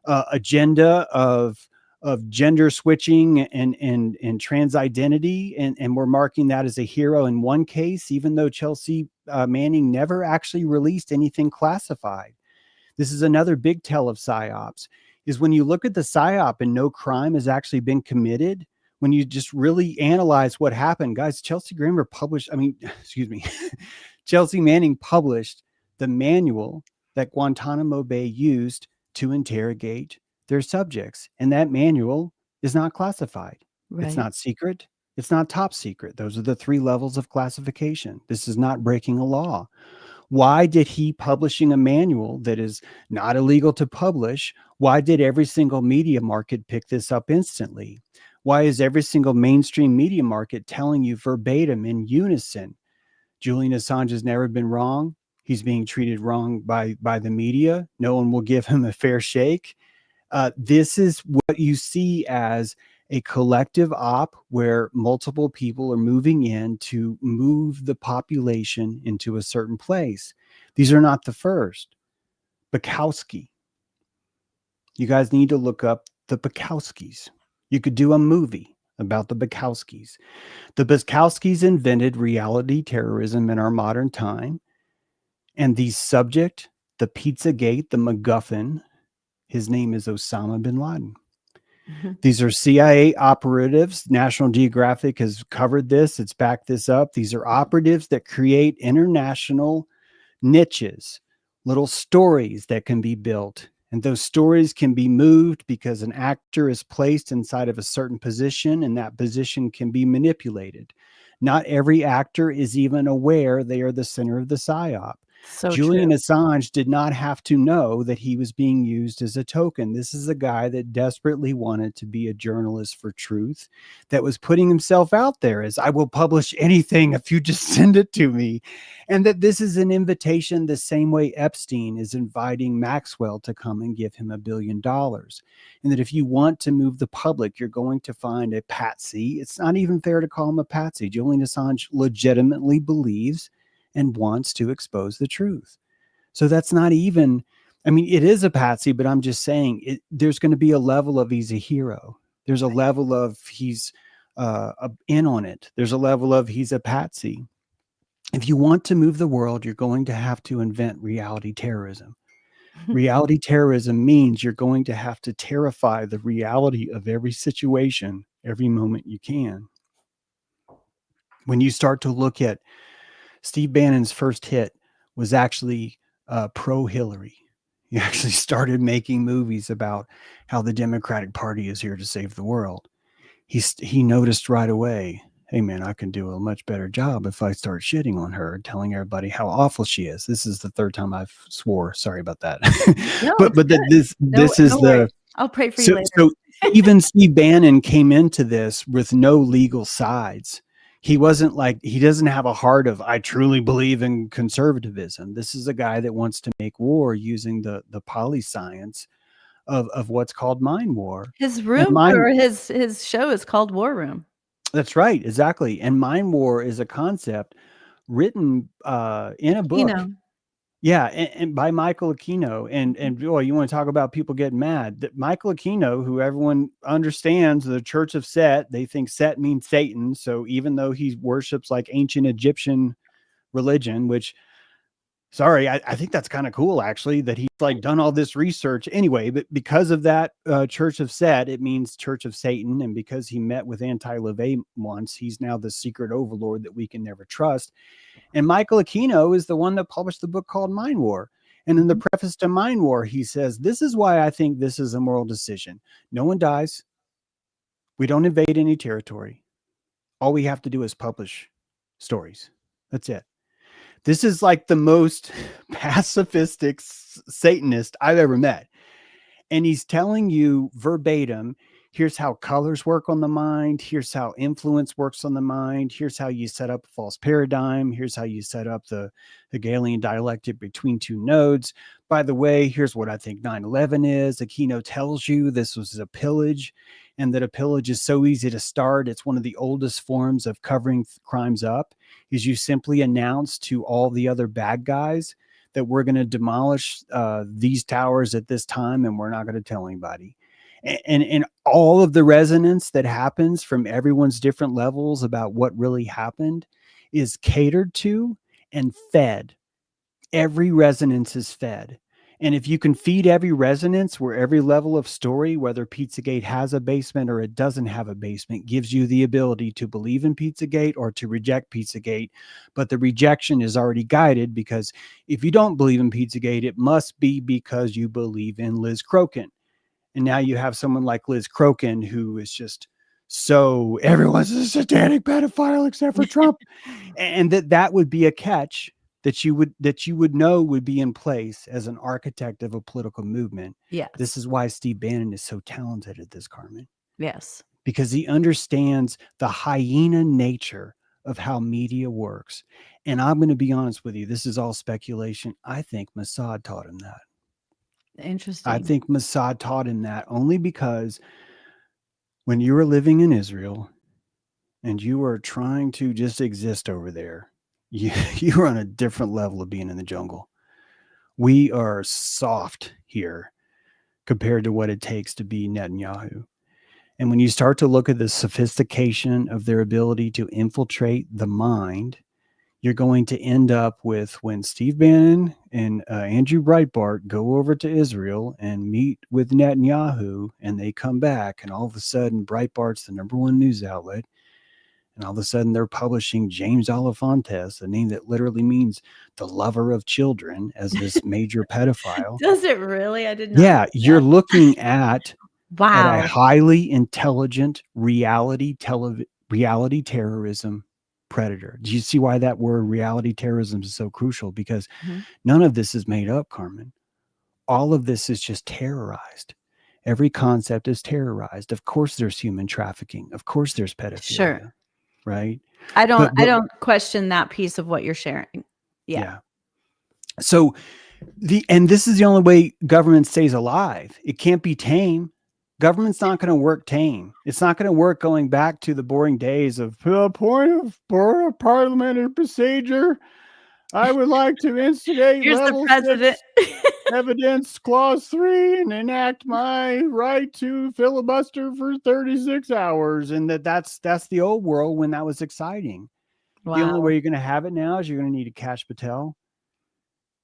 agenda of gender switching and trans identity. And we're marking that as a hero in one case, even though Chelsea Manning never actually released anything classified. This is another big tell of PSYOPs, is when you look at the PSYOP and no crime has actually been committed, when you just really analyze what happened, guys, excuse me, Chelsea Manning published the manual that Guantanamo Bay used to interrogate their subjects. And that manual is not classified. It's Right. not secret. It's not top secret. Those are the 3 levels of classification. This is not breaking a law. Why did he, publishing a manual that is not illegal to publish, why did every single media market pick this up instantly? Why is every single mainstream media market telling you verbatim in unison, Julian Assange has never been wrong. He's being treated wrong by the media. No one will give him a fair shake. This is what you see as a collective op where multiple people are moving in to move the population into a certain place. These are not the first. Bukowski. You guys need to look up the Bukowskis. You could do a movie about the Bukowskis. The Bukowskis invented reality terrorism in our modern time. And the subject, the Pizzagate, the MacGuffin, his name is Osama bin Laden. Mhm. These are CIA operatives. National Geographic has covered this. It's backed this up. These are operatives that create international niches, little stories that can be built. And those stories can be moved because an actor is placed inside of a certain position, and that position can be manipulated. Not every actor is even aware they are the center of the PSYOP. So Julian true. Assange did not have to know that he was being used as a token. This is a guy that desperately wanted to be a journalist for truth, that was putting himself out there as, I will publish anything if you just send it to me. And that this is an invitation the same way Epstein is inviting Maxwell to come and give him $1 billion. And that if you want to move the public, you're going to find a patsy. It's not even fair to call him a patsy. Julian Assange legitimately believes and wants to expose the truth. So that's not even, I mean, it is a patsy, but I'm just saying there's going to be a level of he's a hero. There's a level of he's in on it. There's a level of he's a patsy. If you want to move the world, you're going to have to invent reality terrorism. Reality terrorism means you're going to have to terrify the reality of every situation every moment you can. When you start to look at Steve Bannon's first hit was actually pro-Hillary. He actually started making movies about how the Democratic Party is here to save the world. He noticed right away, hey man, I can do a much better job if I start shitting on her, telling everybody how awful she is. This is the 3rd time I've swore. Sorry about that. No, but it's good. No, this is no worries. the I'll pray for you so later. so even Steve Bannon came into this with no legal sides. He wasn't like, he doesn't have a heart of, I truly believe in conservatism. This is a guy that wants to make war using the poli science of what's called mind war. His And room mind, or his show is called War Room. that's right, exactly. And mind war is a concept written in a book. Aquino. Yeah, and by Michael Aquino, and boy, you want to talk about people getting mad. That Michael Aquino, who everyone understands, the Church of Set, they think Set means Satan. So even though he worships like ancient Egyptian religion, which, sorry, I think that's kind of cool actually, that he's like done all this research anyway. But because of that Church of Set, it means Church of Satan, and because he met with Anti-LaVey once, he's now the secret overlord that we can never trust. And Michael Aquino is the one that published the book called Mind War. And in the Mhm. preface to Mind War, he says, "This is why I think this is a moral decision. No one dies. We don't invade any territory. All we have to do is publish stories. That's it." This is like the most pacifistic Satanist I've ever met. And he's telling you verbatim, here's how colors work on the mind, here's how influence works on the mind, here's how you set up a false paradigm, here's how you set up the Hegelian dialectic between two nodes. By the way, here's what I think 9/11 is. Aquino tells you this was a pillage, and that a pillage is so easy to start. It's one of the oldest forms of covering crimes up, is you simply announce to all the other bad guys that we're going to demolish these towers at this time, and we're not going to tell anybody. And all of the resonance that happens from everyone's different levels about what really happened is catered to and fed. Every resonance is fed. And if you can feed every resonance where every level of story, whether Pizzagate has a basement or it doesn't have a basement, gives you the ability to believe in Pizzagate or to reject Pizzagate. But the rejection is already guided, because if you don't believe in Pizzagate, it must be because you believe in Liz Crokin. And now you have someone like Liz Crokin, who is just so everyone's a satanic pedophile except for Trump. And that would be a catch that you would know would be in place as an architect of a political movement. Yes. This is why Steve Bannon is so talented at this, Carmen, Yes. because he understands the hyena nature of how media works. And I'm going to be honest with you, this is all speculation. I think Mossad taught him that. I Interesting. think Mossad taught him that only because when you were living in Israel and you were trying to just exist over there, you're on a different level of being in the jungle. We are soft here compared to what it takes to be Netanyahu. And when you start to look at the sophistication of their ability to infiltrate the mind, you're going to end up with, when Steve Bannon and Andrew Breitbart go over to Israel and meet with Netanyahu, and they come back, and all of a sudden Breitbart's the #1 news outlet. And all of a sudden, they're publishing James Alefantes, a name that literally means the lover of children, as this major pedophile. Does it really? I did not Yeah, know you're that. looking at a Wow. highly intelligent reality terrorism predator. Do you see why that word reality terrorism is so crucial? Because Mhm. none of this is made up, Carmen. All of this is just terrorized. Every concept is terrorized. Of course, there's human trafficking. Of course, there's Sure. pedophilia, right? I But don't question that piece of what you're sharing. Yeah. yeah. So this is the only way government stays alive. It can't be tame. Government's not going to work tame. It's not going to work going back to the boring days of point of parliamentary procedure. I would like to instigate Here's the level president. 6 evidence clause 3 and enact my right to filibuster for 36 hours. And that's the old world when that was exciting. The only way Wow. you're going to have it now is you're going to need a Kash Patel.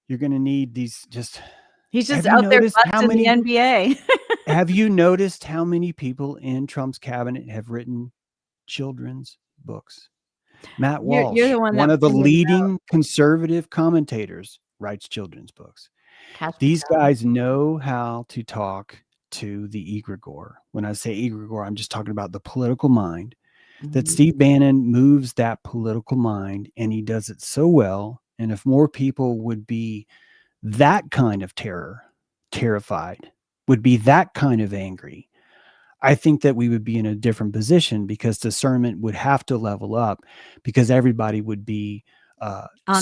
You're going to need these just. He's just Have you out there noticed how busting the many? NBA. Have you noticed how many people in Trump's cabinet have written children's books? Matt You're Walsh, the one one that of the pointed it out. leading conservative commentators, writes children's books. Cash These Patel. guys know how to talk to the egregore. When I say egregore, I'm just talking about the political mind. That Mhm. Steve Bannon moves that political mind, and he does it so well. And if more people would be that kind of terrified, would be that kind of angry, I think that we would be in a different position, because discernment would have to level up, because everybody would be Onto it.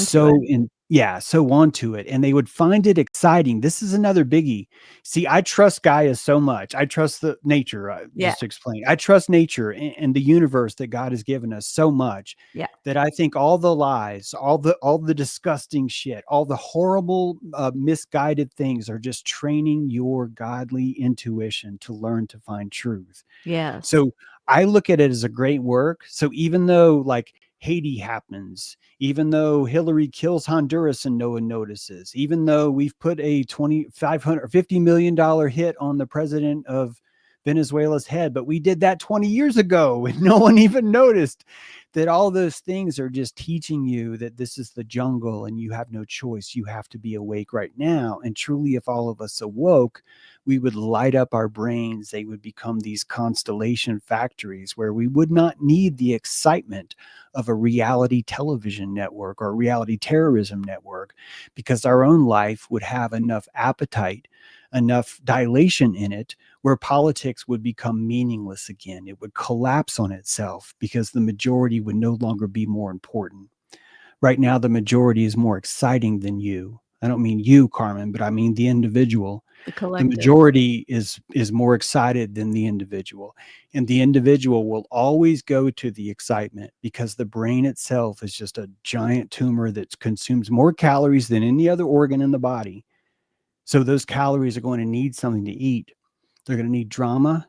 so onto it, and they would find it exciting. This is another biggie. See, I trust Gaia so much. I trust the nature, Yeah. just to explain. I trust nature and the universe that God has given us so much Yeah. that I think all the lies, all the disgusting shit, all the horrible, misguided things are just training your godly intuition to learn to find truth. Yes. So I look at it as a great work. So even though like Haiti happens, even though Hillary kills Honduras and no one notices, even though we've put a $50 million hit on the president of Venezuela's head, but we did that 20 years ago and no one even noticed. that all those things are just teaching you that this is the jungle and you have no choice. You have to be awake right now. And truly, if all of us awoke, we would light up our brains. They would become these constellation factories where we would not need the excitement of a reality television network or a reality terrorism network, because our own life would have enough appetite, enough dilation in it, where politics would become meaningless again. It would collapse on itself because the majority would no longer be more important. Right now, the majority is more exciting than you. I don't mean you, Carmen, but I mean the individual. The The collective. majority is more excited than the individual, and the individual will always go to the excitement because the brain itself is just a giant tumor that consumes more calories than any other organ in the body. So those calories are going to need something to eat. They're going to need drama.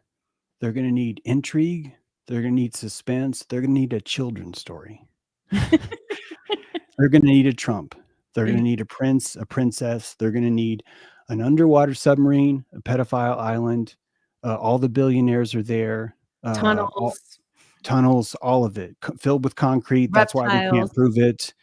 They're going to need intrigue. They're going to need suspense. They're going to need a children's story. They're going to need a Trump. They're going to need a prince, a princess. They're going to need an underwater submarine, a pedophile island. All the billionaires are there. All Tunnels, tunnels, all of it filled with concrete. That's why we reptiles. can't prove it.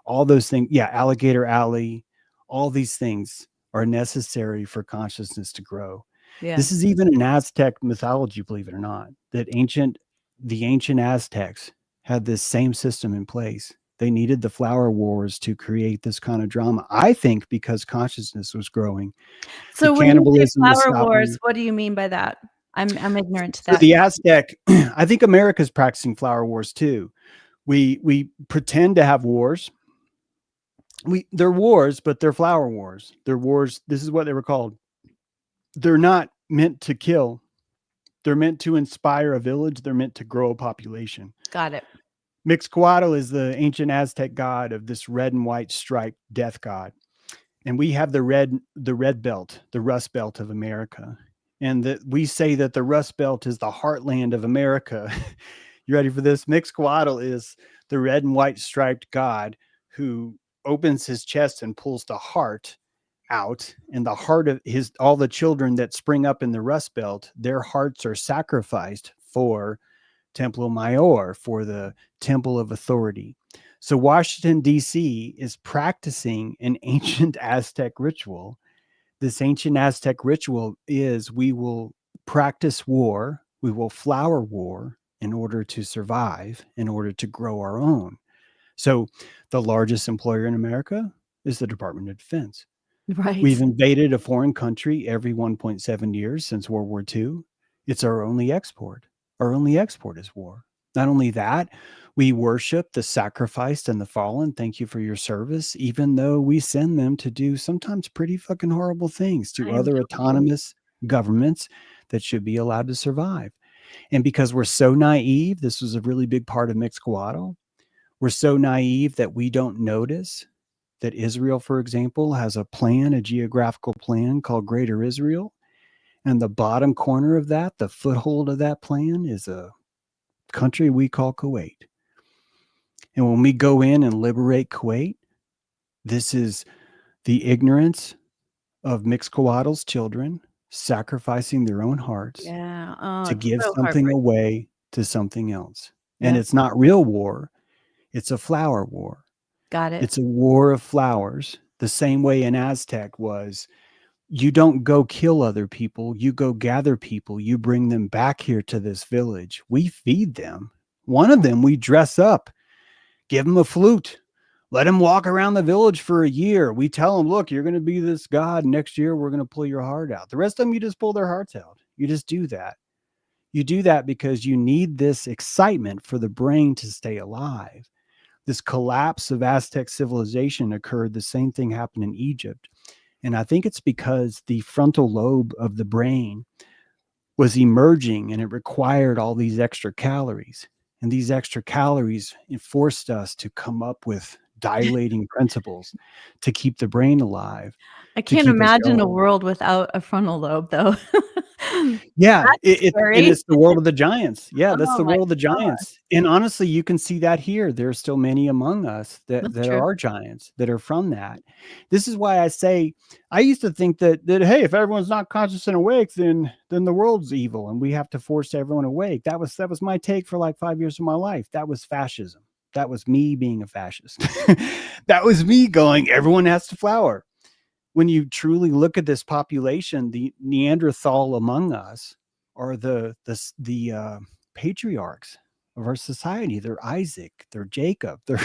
All those things. Yeah, Alligator Alley. All these things are necessary for consciousness to grow. Yeah. This is even in Aztec mythology, believe it or not, that the ancient Aztecs had this same system in place. They needed the flower wars to create this kind of drama. I think because consciousness was growing, the So when you say cannibalism was flower wars, stopping. what do you mean by that? I'm ignorant to So that. the Aztec, I think America's practicing flower wars too. We pretend to have wars. They're wars, but they're flower wars. They're wars. This is what they were called. They're not meant to kill. They're meant to inspire a village. They're meant to grow a population. Got it. Mixcoatl is the ancient Aztec god of this red and white striped death god. And we have the red belt, the Rust Belt of America. And that we say that the Rust Belt is the heartland of America. You ready for this? Mixcoatl is the red and white striped god who opens his chest and pulls the heart out, and the heart of all the children that spring up in the Rust Belt, their hearts are sacrificed for Templo Mayor, for the temple of authority. So Washington, D.C. is practicing an ancient Aztec ritual. This ancient Aztec ritual is we will practice war, we will flower war in order to survive, in order to grow our own. So the largest employer in America is the Department of Defense. Right. We've invaded a foreign country every 1.7 years since World War II. It's our only export. Our only export is war. Not only that, we worship the sacrificed and the fallen. Thank you for your service, even though we send them to do sometimes pretty fucking horrible things to I am other told. autonomous governments that should be allowed to survive. And because we're so naive, this was a really big part of Mixcoatl. We're so naive that we don't notice that Israel, for example, has a plan, a geographical plan called Greater Israel. And the bottom corner of that, the foothold of that plan, is a country we call Kuwait. And when we go in and liberate Kuwait, this is the ignorance of Mixcoatl's children sacrificing their own hearts Yeah. Oh, to it's give so something heartbreaking. away to something else. And Yeah. it's not real war, it's a flower war. Got it. It's a war of flowers, the same way an Aztec was. You don't go kill other people. You go gather people. You bring them back here to this village. We feed them. One of them, we dress up, give him a flute, let him walk around the village for a year. We tell him, look, you're going to be this god. Next year, we're going to pull your heart out. The rest of them, you just pull their hearts out. You just do that. You do that because you need this excitement for the brain to stay alive. This collapse of Aztec civilization occurred. The same thing happened in Egypt. And I think it's because the frontal lobe of the brain was emerging and it required all these extra calories. And these extra calories forced us to come up with dilating principles to keep the brain alive, I to can't keep us imagine a going. world without a frontal lobe, though. Yeah, That's and scary. it's the world of the giants. Yeah, that's Oh the my world of the god. giants. And honestly, you can see that here. There are still many among us That's that true. are giants that are from that. This is why I say I used to think that hey, if everyone's not conscious and awake, then the world's evil and we have to force everyone awake. That was my take for like 5 years of my life. That was fascism. That was me being a fascist. That was me going, everyone has to flower. When you truly look at this population, the Neanderthal among us are the patriarchs of our society. They're Isaac, they're Jacob, they're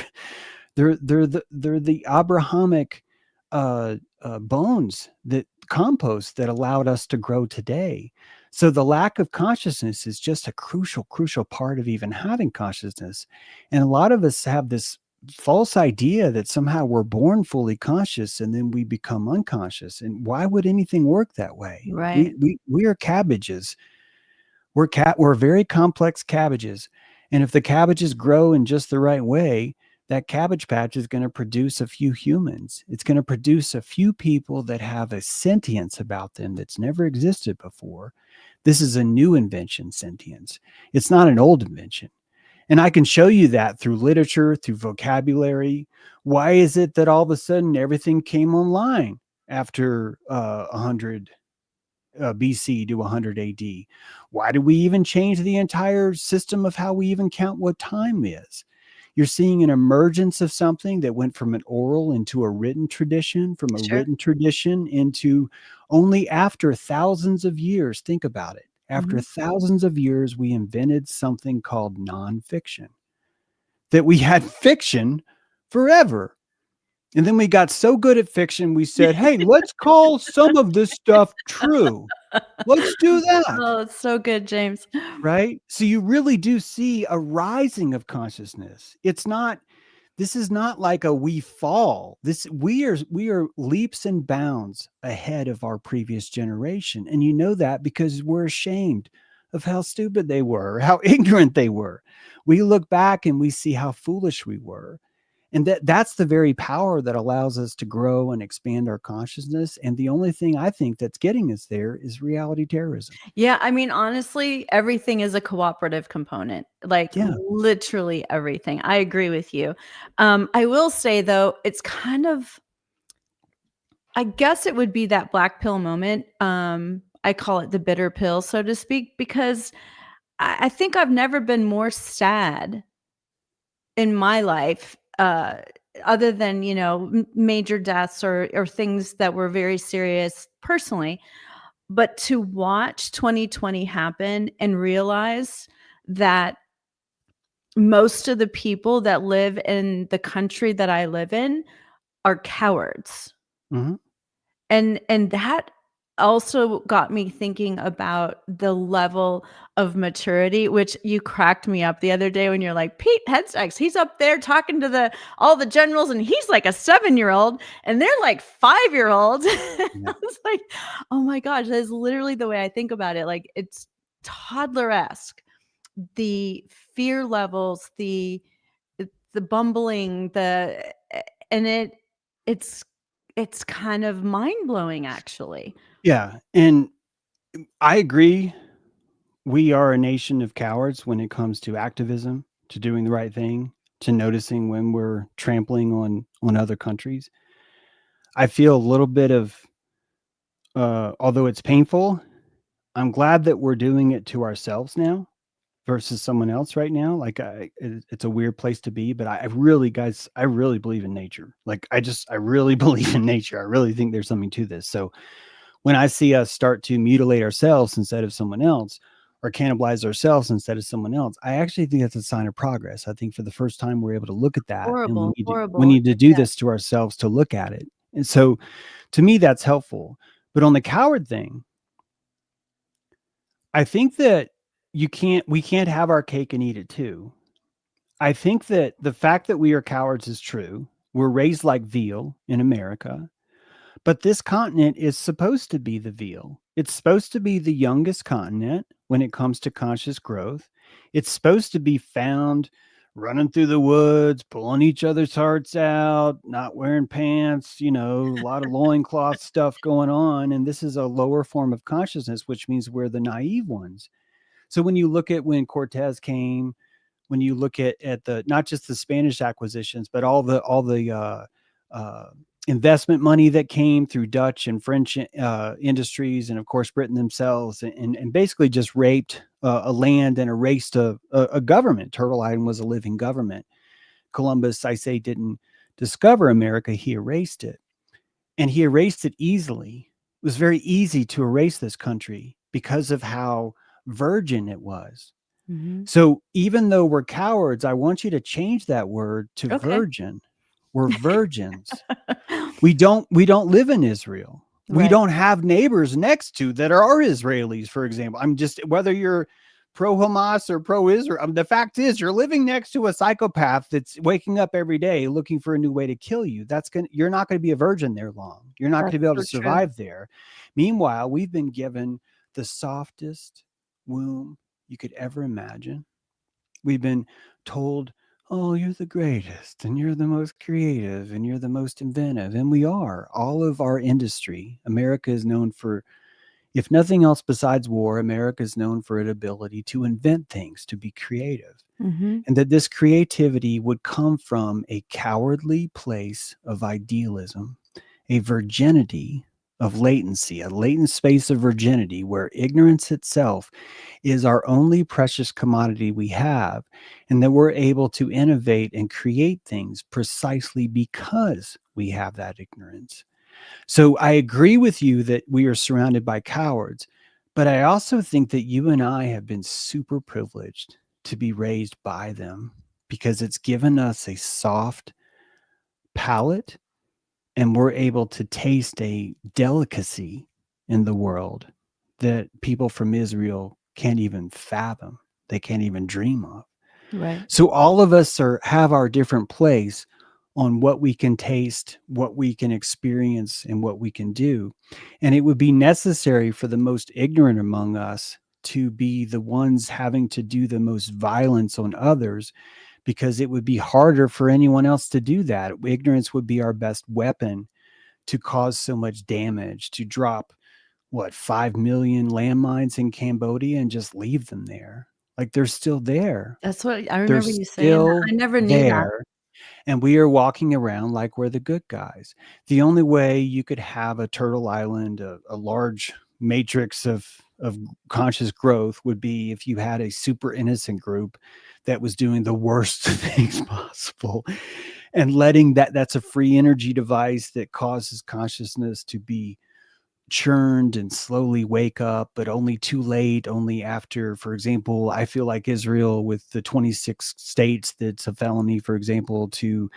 the Abrahamic bones that compost that allowed us to grow today. So the lack of consciousness is just a crucial part of even having consciousness. And a lot of us have this false idea that somehow we're born fully conscious and then we become unconscious. And why would anything work that way? Right. We are cabbages. We're very complex cabbages. And if the cabbages grow in just the right way, that cabbage patch is going to produce a few humans. It's going to produce a few people that have a sentience about them that's never existed before. This is a new invention, sentience. It's not an old invention. And I can show you that through literature, through vocabulary. Why is it that all of a sudden everything came online after 100 BC to 100 AD? Why do we even change the entire system of how we even count what time is? You're seeing an emergence of something that went from an oral into a written tradition, from a Sure. written tradition into only after thousands of years. Think about it. After Mhm. thousands of years, we invented something called nonfiction, that we had fiction forever. And then we got so good at fiction, we said, hey, let's call some of this stuff true. Let's do that. Oh, it's so good, James. Right? So you really do see a rising of consciousness. This is not like a we fall. We are leaps and bounds ahead of our previous generation. And you know that because we're ashamed of how stupid they were, how ignorant they were. We look back and we see how foolish we were. And that's the very power that allows us to grow and expand our consciousness. And the only thing I think that's getting us there is reality terrorism. Yeah, I mean, honestly, everything is a cooperative component, like Yeah. literally everything. I agree with you. I will say though, it's kind of, I guess it would be that black pill moment. I call it the bitter pill, so to speak, because I think I've never been more sad in my life, other than, major deaths or things that were very serious personally. But to watch 2020 happen and realize that most of the people that live in the country that I live in are cowards. Mhm. And that also got me thinking about the level of maturity, which you cracked me up the other day when you're like, "Pete Hegseth, he's up there talking to all the generals, and he's like a 7-year-old, and they're like 5-year-olds." I Yeah. was like, "Oh my gosh," that is literally the way I think about it. Like, it's toddler-esque. The fear levels, the bumbling, and it's it's kind of mind-blowing, actually. Yeah, and I agree. We are a nation of cowards when it comes to activism, to doing the right thing, to noticing when we're trampling on other countries. I feel a little bit of, although it's painful, I'm glad that we're doing it to ourselves now versus someone else right now. Like, it's a weird place to be, but I really, guys, I really believe in nature. Like, I really believe in nature. I really think there's something to this. So when I see us start to mutilate ourselves instead of someone else, or cannibalize ourselves instead of someone else, I actually think that's a sign of progress. I think for the first time we're able to look at that, and Horrible, we horrible. need to do this to ourselves to look at it. And so to me that's helpful. But on the coward thing, I think that we can't have our cake and eat it too. I think that the fact that we are cowards is true. We're raised like veal in America. But this continent is supposed to be the veal. It's supposed to be the youngest continent when it comes to conscious growth. It's supposed to be found running through the woods, pulling each other's hearts out, not wearing pants, a lot of loincloth stuff going on. And this is a lower form of consciousness, which means we're the naive ones. So when you look at when Cortez came, when you look at the not just the Spanish acquisitions, but all the uh, investment money that came through Dutch and French industries, and of course Britain themselves, and basically just raped a land and erased a government. Turtle Island was a living government. Columbus, I say, didn't discover America; he erased it, and he erased it easily. It was very easy to erase this country because of how virgin it was. Mhm. So even though we're cowards, I want you to change that word to Okay. virgin. We're virgins. We don't live in Israel. We Right. don't have neighbors next to that are Israelis, for example. I'm just whether you're pro Hamas or pro Israel. The fact is you're living next to a psychopath that's waking up every day looking for a new way to kill you. You're not going to be a virgin there long. You're not going to That's be able to so true. survive there. Meanwhile, we've been given the softest womb you could ever imagine. We've been told, oh, you're the greatest and you're the most creative and you're the most inventive. And we are. All of our industry, America is known for, if nothing else besides war, America is known for its ability to invent things, to be creative. Mhm. And that this creativity would come from a cowardly place of idealism, a virginity of latency, a latent space of virginity where ignorance itself is our only precious commodity we have, and that we're able to innovate and create things precisely because we have that ignorance. So I agree with you that we are surrounded by cowards, but I also think that you and I have been super privileged to be raised by them because it's given us a soft palate and we're able to taste a delicacy in the world that people from Israel can't even fathom. They can't even dream of. Right. So all of us have our different place on what we can taste, what we can experience, and what we can do. And it would be necessary for the most ignorant among us to be the ones having to do the most violence on others because it would be harder for anyone else to do that. Ignorance would be our best weapon to cause so much damage, to drop what 5 million landmines in Cambodia and just leave them there. Like they're still there. That's what I They're remember you saying that. still I never knew that. there. And we are walking around like we're the good guys. The only way you could have a Turtle Island, a large matrix of conscious growth, would be if you had a super innocent group that was doing the worst things possible and letting that's a free energy device that causes consciousness to be churned and slowly wake up, but only too late, only after, for example, I feel like Israel with the 26 states, that's a felony, for example, to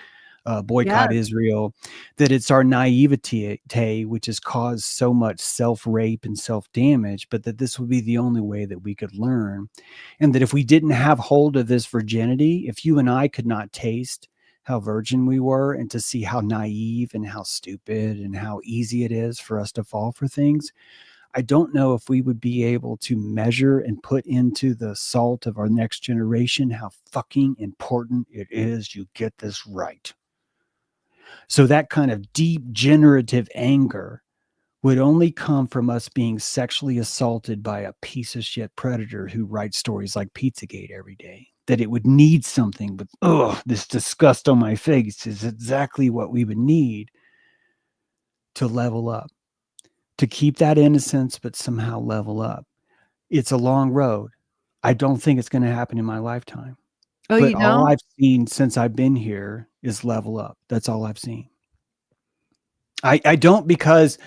boycott Yes. Israel, that it's our naivety, which has caused so much self rape and self damage, but that this would be the only way that we could learn. And that if we didn't have hold of this virginity, if you and I could not taste how virgin we were and to see how naive and how stupid and how easy it is for us to fall for things, I don't know if we would be able to measure and put into the salt of our next generation how fucking important it is you get this right. So that kind of deep generative anger would only come from us being sexually assaulted by a piece of shit predator who writes stories like Pizzagate every day. That it would need something, but this disgust on my face is exactly what we would need to level up, to keep that innocence, but somehow level up. It's a long road. I don't think it's going to happen in my lifetime. Oh, But you all don't? I've seen since I've been here is level up. That's all I've seen. I don't, because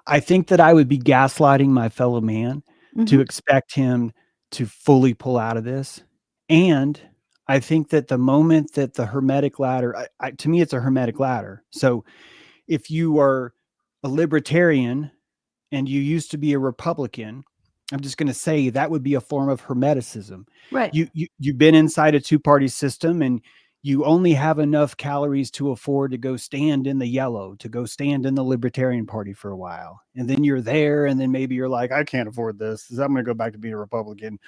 I think that I would be gaslighting my fellow man to Mhm. expect him to fully pull out of this. And I think that the moment that the hermetic ladder, to me, it's a hermetic ladder. So if you are a libertarian and you used to be a Republican, I'm just going to say that would be a form of hermeticism. Right. You've been inside a two-party system and You only have enough calories to afford to go stand in the yellow, to go stand in the Libertarian Party for a while. And then you're there, and then maybe you're like, I can't afford this. I'm going to go back to being a Republican.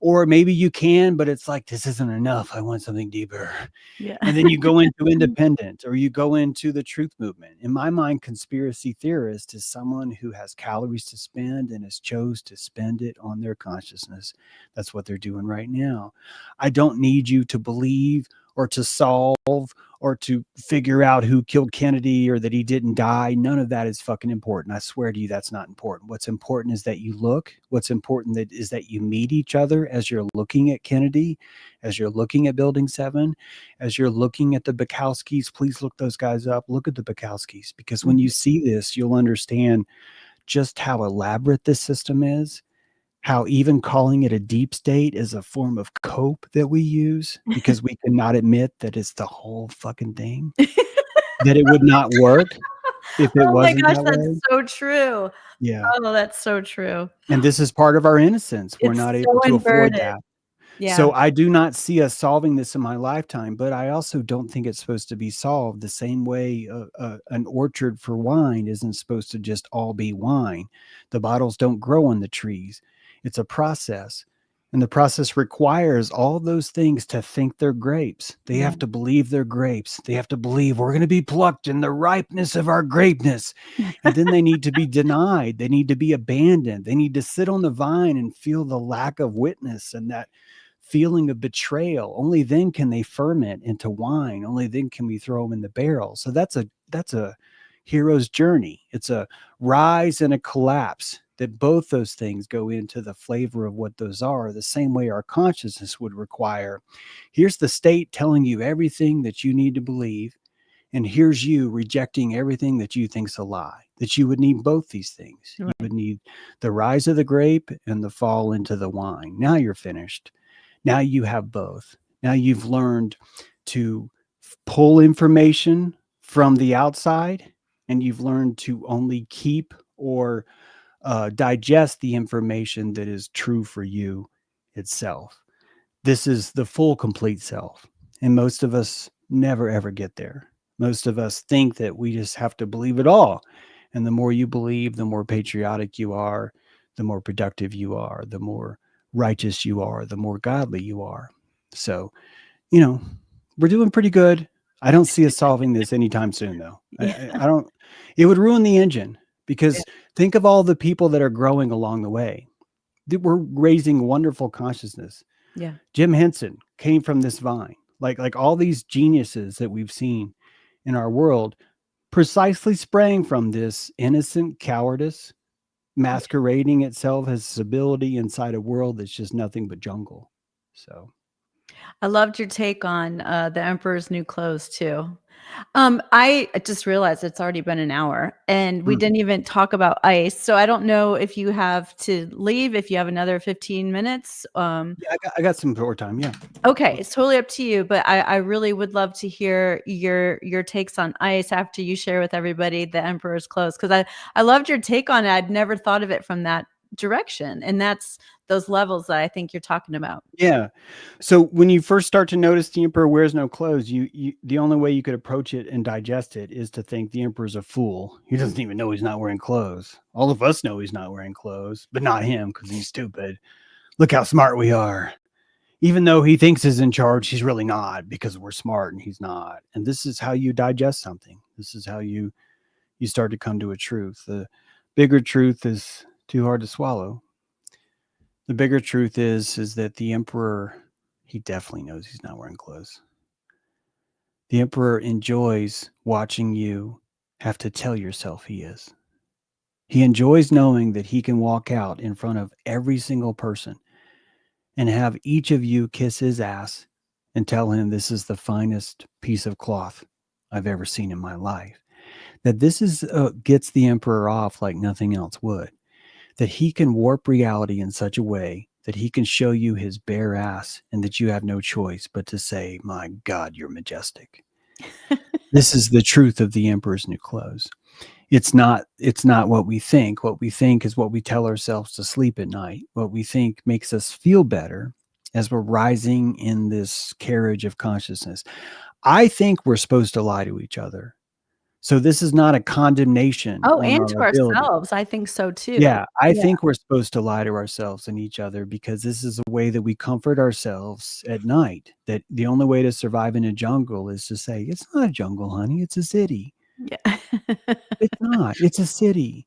Or maybe you can, but it's like, this isn't enough. I want something deeper. Yeah. And then you go into independent, or you go into the truth movement. In my mind, conspiracy theorist is someone who has calories to spend and has chose to spend it on their consciousness. That's what they're doing right now. I don't need you to believe or to solve or to figure out who killed Kennedy or that he didn't die. None of that is fucking important. I swear to you, that's not important. What's important is that you look. What's important is that you meet each other as you're looking at Kennedy, as you're looking at Building 7, as you're looking at the Bukowskis. Please look those guys up. Look at the Bukowskis, because when you see this, you'll understand just how elaborate this system is, how even calling it a deep state is a form of cope that we use because we cannot admit that it's the whole fucking thing, that it would not work if it Oh my wasn't gosh, that that's way. so true. Yeah. Oh, that's so true. And this is part of our innocence. We're It's not able so to afford inverted. that. Yeah. So I do not see us solving this in my lifetime, but I also don't think it's supposed to be solved the same way an orchard for wine isn't supposed to just all be wine. The bottles don't grow on the trees. It's a process. And the process requires all those things to think they're grapes. They Yeah. have to believe they're grapes. They have to believe we're going to be plucked in the ripeness of our grapeness. And then they need to be denied. They need to be abandoned. They need to sit on the vine and feel the lack of witness and that feeling of betrayal. Only then can they ferment into wine. Only then can we throw them in the barrel. So that's a hero's journey. It's a rise and a collapse, that both those things go into the flavor of what those are, the same way our consciousness would require. Here's the state telling you everything that you need to believe, and here's you rejecting everything that you think's a lie. That you would need both these things. You would need the rise of the grape and the fall into the wine. Now you're finished. Now you have both. Now you've learned to pull information from the outside, and you've learned to only keep or digest the information that is true for you itself. This is the full, complete self. And most of us never, ever get there. Most of us think that we just have to believe it all. And the more you believe, the more patriotic you are, the more productive you are, the more righteous you are, the more godly you are. So, we're doing pretty good. I don't see us solving this anytime soon, though. Yeah. I don't, it would ruin the engine, because think of all the people that are growing along the way. We're raising wonderful consciousness. Yeah. Jim Henson came from this vine. Like all these geniuses that we've seen in our world precisely sprang from this innocent cowardice masquerading itself as civility inside a world that's just nothing but jungle. So I loved your take on the Emperor's New Clothes too. I just realized it's already been an hour and we didn't even talk about ice. So I don't know if you have to leave, if you have another 15 minutes. yeah, I got some more time. Yeah. Okay, it's totally up to you, but I really would love to hear your takes on ice after you share with everybody the Emperor's Clothes, because I loved your take on it. I'd never thought of it from that direction, and that's those levels that I think you're talking about. Yeah. So when you first start to notice the emperor wears no clothes, you the only way you could approach it and digest it is to think the emperor's a fool. He doesn't even know he's not wearing clothes. All of us know he's not wearing clothes, but not him, because he's stupid. Look how smart we are. Even though he thinks he's in charge, he's really not, because we're smart and he's not. And this is how you digest something. This is how you start to come to a truth. The bigger truth is too hard to swallow. The bigger truth is that the emperor, he definitely knows he's not wearing clothes. The emperor enjoys watching you have to tell yourself he is. He enjoys knowing that he can walk out in front of every single person and have each of you kiss his ass and tell him this is the finest piece of cloth I've ever seen in my life. That this is gets the emperor off like nothing else would. That he can warp reality in such a way that he can show you his bare ass and that you have no choice but to say, my God, you're majestic. This is the truth of the emperor's new clothes. It's not what we think. What we think is what we tell ourselves to sleep at night. What we think makes us feel better as we're rising in this carriage of consciousness. I think we're supposed to lie to each other. So this is not a condemnation Oh, on and our to ability. ourselves, I think so too. Yeah, I Yeah, think we're supposed to lie to ourselves and each other because this is a way that we comfort ourselves at night. That the only way to survive in a jungle is to say, "It's not a jungle, honey, it's a city." yeah. It's not, it's a city.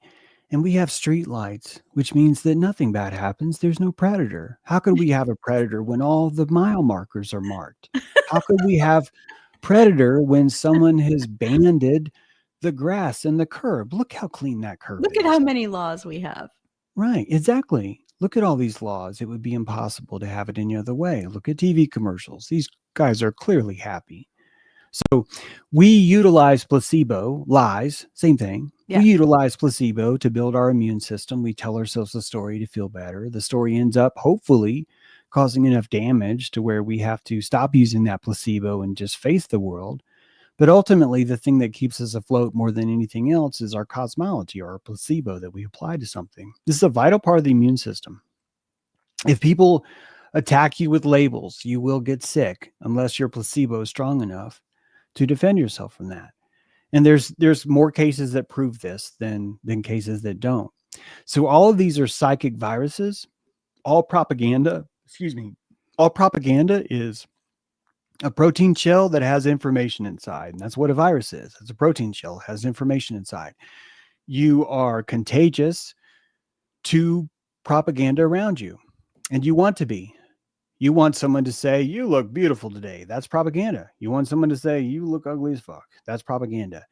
And we have street lights, which means that nothing bad happens. There's no predator. How could we have a predator when all the mile markers are marked? How could we have predator when someone has banded the grass and the curb? Look how clean that curb Look at how is. many laws we have. Right, exactly. Look at all these laws. It would be impossible to have it any other way. Look at TV commercials. These guys are clearly happy. So we utilize placebo, lies, same thing. Yeah, We utilize placebo to build our immune system. We tell ourselves a story to feel better. The story ends up hopefully causing enough damage to where we have to stop using that placebo and just face the world. But ultimately, the thing that keeps us afloat more than anything else is our cosmology or our placebo that we apply to something. This is a vital part of the immune system. If people attack you with labels, you will get sick unless your placebo is strong enough to defend yourself from that. And there's more cases that prove this than cases that don't. So all of these are psychic viruses. All propaganda, excuse me, all propaganda is a protein shell that has information inside. And that's what a virus is. It's a protein shell, has information inside. You are contagious to propaganda around you, and you want to be. You want someone to say, "You look beautiful today." That's propaganda. You want someone to say, "You look ugly as fuck." That's propaganda.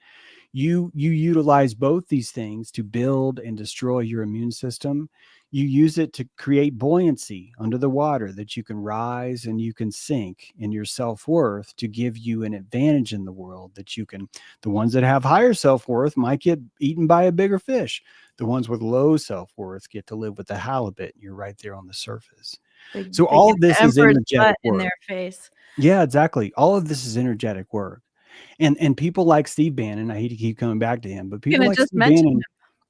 You utilize both these things to build and destroy your immune system. You use it to create buoyancy under the water that you can rise and you can sink in your self-worth to give you an advantage in the world that you can. The ones that have higher self-worth might get eaten by a bigger fish. The ones with low self-worth get to live with the halibut. You're right there on the surface. they So they all get of the this is emperor's energetic butt in work. their face. Yeah, exactly. All of this is energetic work. And people like Steve Bannon, I hate to keep coming back to him, but people Gonna like just Steve mention Bannon,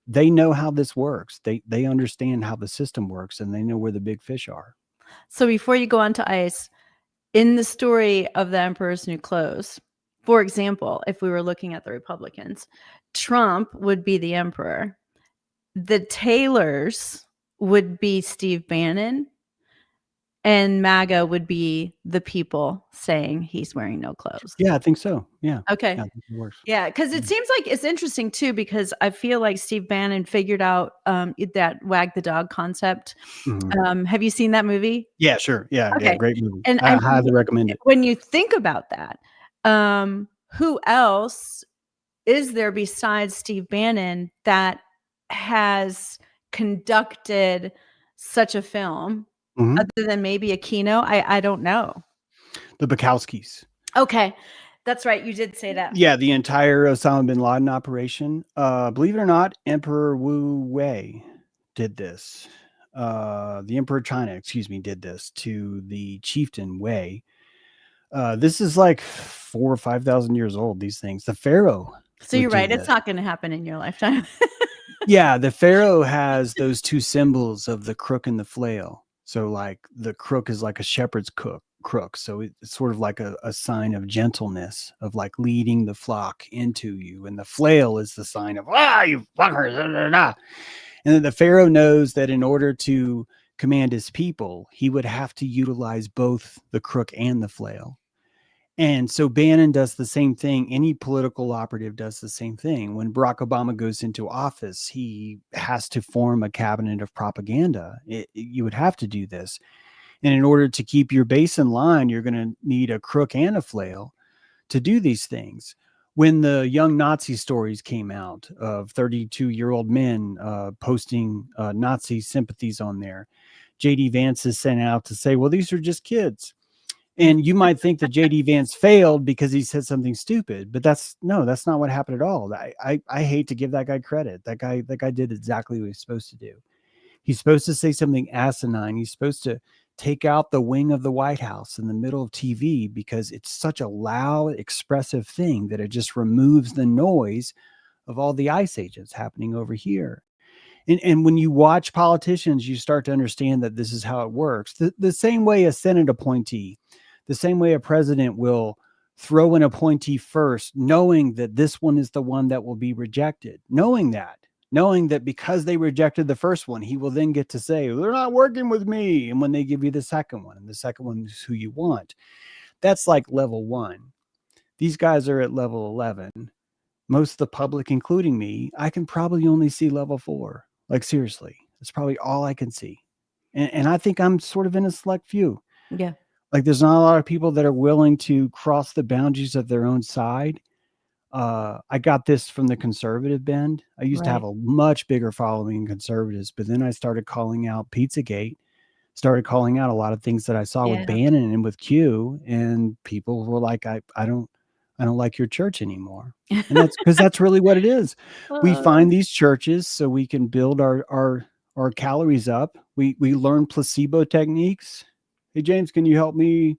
they know how this works. They understand how the system works and they know where the big fish are. So before you go on to ICE, in the story of the Emperor's New Clothes, for example, if we were looking at the Republicans, Trump would be the emperor. The tailors would be Steve Bannon, and MAGA would be the people saying he's wearing no clothes. Yeah, I think so. Yeah. Okay. Yeah, I think it works. Yeah, because it Mm. seems like it's interesting too, because I feel like Steve Bannon figured out that wag the dog concept. Mhm. Have you seen that movie? Yeah, sure. Yeah, yeah, Okay. great movie. And I I mean, highly recommend it. when you think about that, who else is there besides Steve Bannon that has conducted such a film Mhm. other than maybe a Kino? I don't know. The Bukowskis. Okay. That's right. You did say that. Yeah, the entire Osama bin Laden operation. Believe it or not, Emperor Wu Wei did this. The Emperor of China, excuse me, did this to the chieftain Wei. This is like 4 or 5,000 years old. These things. The Pharaoh So would you're do right. It's this. not gonna happen in your lifetime. Yeah, the Pharaoh has those two symbols of the crook and the flail. So, like the crook is like a shepherd's crook. So it's sort of like a sign of gentleness, of like leading the flock into you, and the flail is the sign of you fuckers. Da, da, da. And then the Pharaoh knows that in order to command his people, he would have to utilize both the crook and the flail. And so Bannon does the same thing. Any political operative does the same thing. When Barack Obama goes into office, he has to form a cabinet of propaganda. You would have to do this. And in order to keep your base in line, you're going to need a crook and a flail to do these things. When the young Nazi stories came out of 32-year-old men posting Nazi sympathies on there, J.D. Vance is sent out to say, well, these are just kids. And you might think that J.D. Vance failed because he said something stupid, but that's not what happened at all. I hate to give that guy credit. That guy did exactly what he's supposed to do. He's supposed to say something asinine. He's supposed to take out the wing of the White House in the middle of TV because it's such a loud, expressive thing that it just removes the noise of all the ICE agents happening over here. And when you watch politicians, you start to understand that this is how it works. The same way a Senate appointee, the same way a president will throw an appointee first, knowing that this one is the one that will be rejected, knowing that because they rejected the first one, he will then get to say, they're not working with me. And when they give you the second one, and the second one is who you want, that's like level 1. These guys are at level 11. Most of the public, including me, I can probably only see level 4. Like, seriously, that's probably all I can see. And I think I'm sort of in a select few. Yeah. Like, there's not a lot of people that are willing to cross the boundaries of their own side. I got this from the conservative bend. I used to have Right. a much bigger following in conservatives, but then I started calling out Pizzagate, started calling out a lot of things that I saw with Yeah. Bannon and with Q, and people were like, I don't like your church anymore. And that's because that's really what it is. We Uh, find these churches so we can build our calories up. We learn placebo techniques. Hey James, can you help me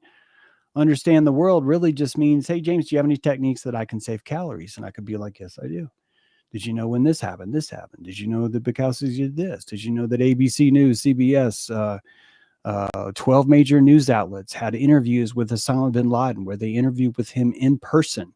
understand the world? Really just means, hey James, do you have any techniques that I can save calories? And I could be like, yes, I do. Did you know when this happened? This happened. Did you know that because you did this? Did you know that ABC News, CBS, 12 major news outlets had interviews with Osama bin Laden where they interviewed with him in person,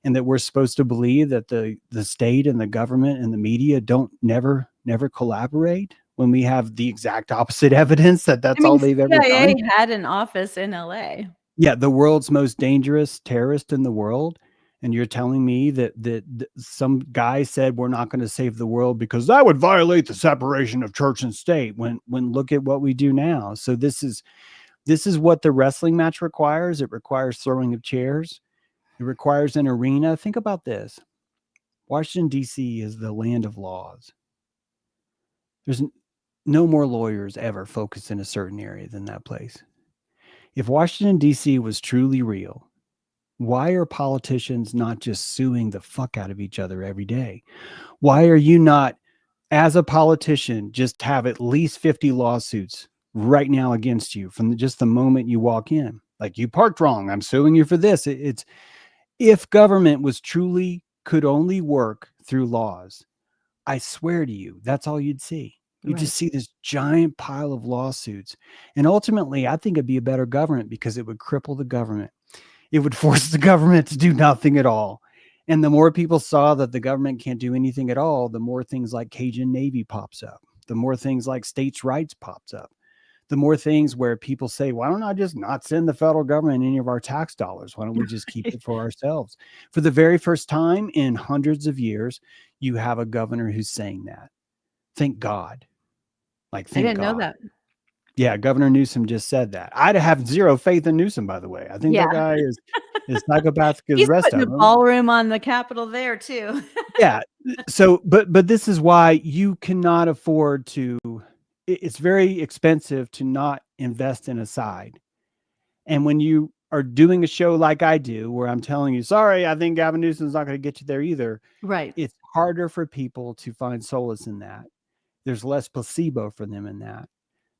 and that we're supposed to believe that the state and the government and the media don't never collaborate when we have the exact opposite evidence that I that's mean, all they've ever CIA done. had an office in LA. Yeah, the world's most dangerous terrorist in the world. And you're telling me that some guy said we're not going to save the world because that would violate the separation of church and state, when look at what we do now. So this is what the wrestling match requires. It requires throwing of chairs. It requires an arena. Think about this. Washington, D.C. is the land of laws. There's no more lawyers ever focused in a certain area than that place. If Washington, D.C. was truly real, why are politicians not just suing the fuck out of each other every day? Why are you not, as a politician, just have at least 50 lawsuits right now against you from just the moment you walk in? Like, you parked wrong, I'm suing you for this. It's if government was truly could only work through laws, I swear to you, that's all you'd see. You Right. just see this giant pile of lawsuits. And ultimately, I think it'd be a better government because it would cripple the government. It would force the government to do nothing at all. And the more people saw that the government can't do anything at all, the more things like Cajun Navy pops up, the more things like states' rights pops up, the more things where people say, why don't I just not send the federal government any of our tax dollars? Why don't we just keep it for ourselves? For the very first time in hundreds of years, you have a governor who's saying that. Thank God. Like, I thank didn't know God. that. Yeah, Governor Newsom just said that. I'd have zero faith in Newsom, by the way. I think Yeah. that guy is psychopathic as the He's rest putting of a them. ballroom on the Capitol there too. Yeah. So, but this is why you cannot afford to. It's very expensive to not invest in a side. And when you are doing a show like I do, where I'm telling you, sorry, I think Gavin Newsom's not going to get you there either, Right. it's harder for people to find solace in that. There's less placebo for them in that.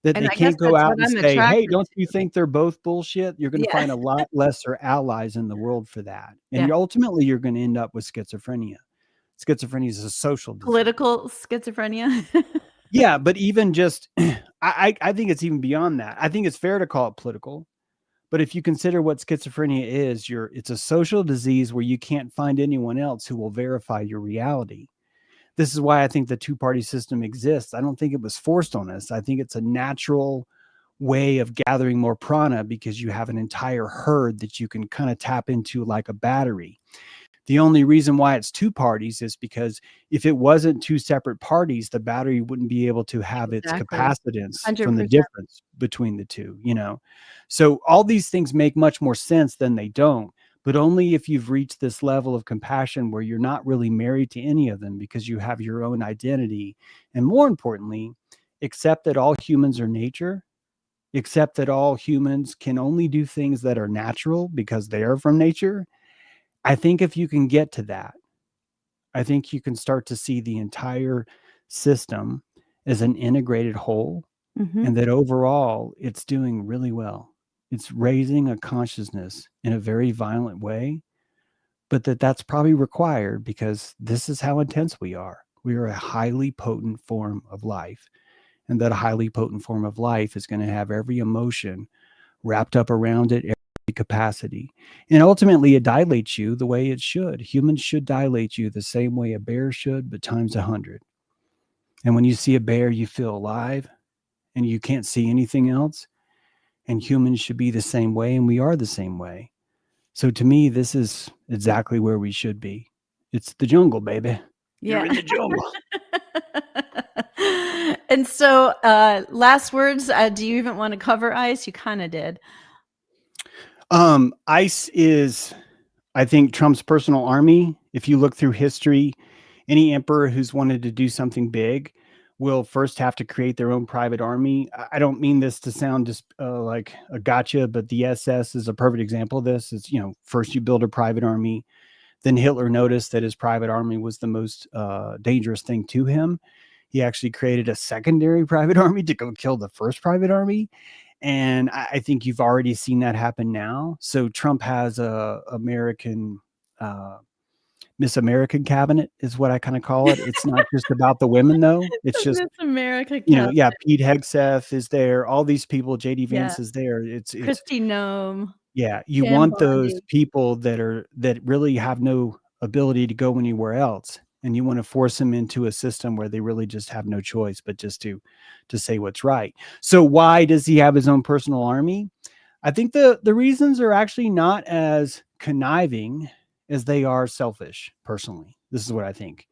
That And they I guess can't go that's out what and I'm say, hey, attracted don't you to. think they're both bullshit? You're going to Yeah. find a lot lesser allies in the world for that. And Yeah. ultimately, you're going to end up with schizophrenia. Schizophrenia is a social disease. Political schizophrenia. Yeah, but even just, I think it's even beyond that. I think it's fair to call it political. But if you consider what schizophrenia is, it's a social disease where you can't find anyone else who will verify your reality. This is why I think the two-party system exists. I don't think it was forced on us. I think it's a natural way of gathering more prana because you have an entire herd that you can kind of tap into like a battery. The only reason why it's two parties is because if it wasn't two separate parties, the battery wouldn't be able to have its Exactly. capacitance from the 100%. difference between the two, you know? So all these things make much more sense than they don't, but only if you've reached this level of compassion where you're not really married to any of them because you have your own identity. And more importantly, accept that all humans are nature, accept that all humans can only do things that are natural because they are from nature. I think if you can get to that, I think you can start to see the entire system as an integrated whole, Mhm. and that overall it's doing really well. It's raising a consciousness in a very violent way, but that's probably required because this is how intense we are. We are a highly potent form of life, and that highly potent form of life is going to have every emotion wrapped up around it, every capacity. And ultimately, it dilates you the way it should. Humans should dilate you the same way a bear should, but times 100. And when you see a bear, you feel alive and you can't see anything else. And humans should be the same way, and we are the same way. So to me, this is exactly where we should be. It's the jungle, baby. You're Yeah. in the jungle. And so, last words, do you even want to cover ICE? You kind of did. ICE is, I think, Trump's personal army. If you look through history, any emperor who's wanted to do something big will first have to create their own private army. I don't mean this to sound just like a gotcha, but the SS is a perfect example of this. It's, first you build a private army. Then Hitler noticed that his private army was the most dangerous thing to him. He actually created a secondary private army to go kill the first private army. And I think you've already seen that happen now. So Trump has a American Miss American cabinet is what I kind of call it. It's not just about the women though. It's just, Miss America Cup. yeah, Pete Hegseth is there. All these people, JD Yeah. Vance is there. It's Kristi Noem. yeah, you Pam want those Bondi. people that really have no ability to go anywhere else, and you want to force them into a system where they really just have no choice but just to say what's right. So why does he have his own personal army? I think the reasons are actually not as conniving as they are selfish, personally. This is what I think.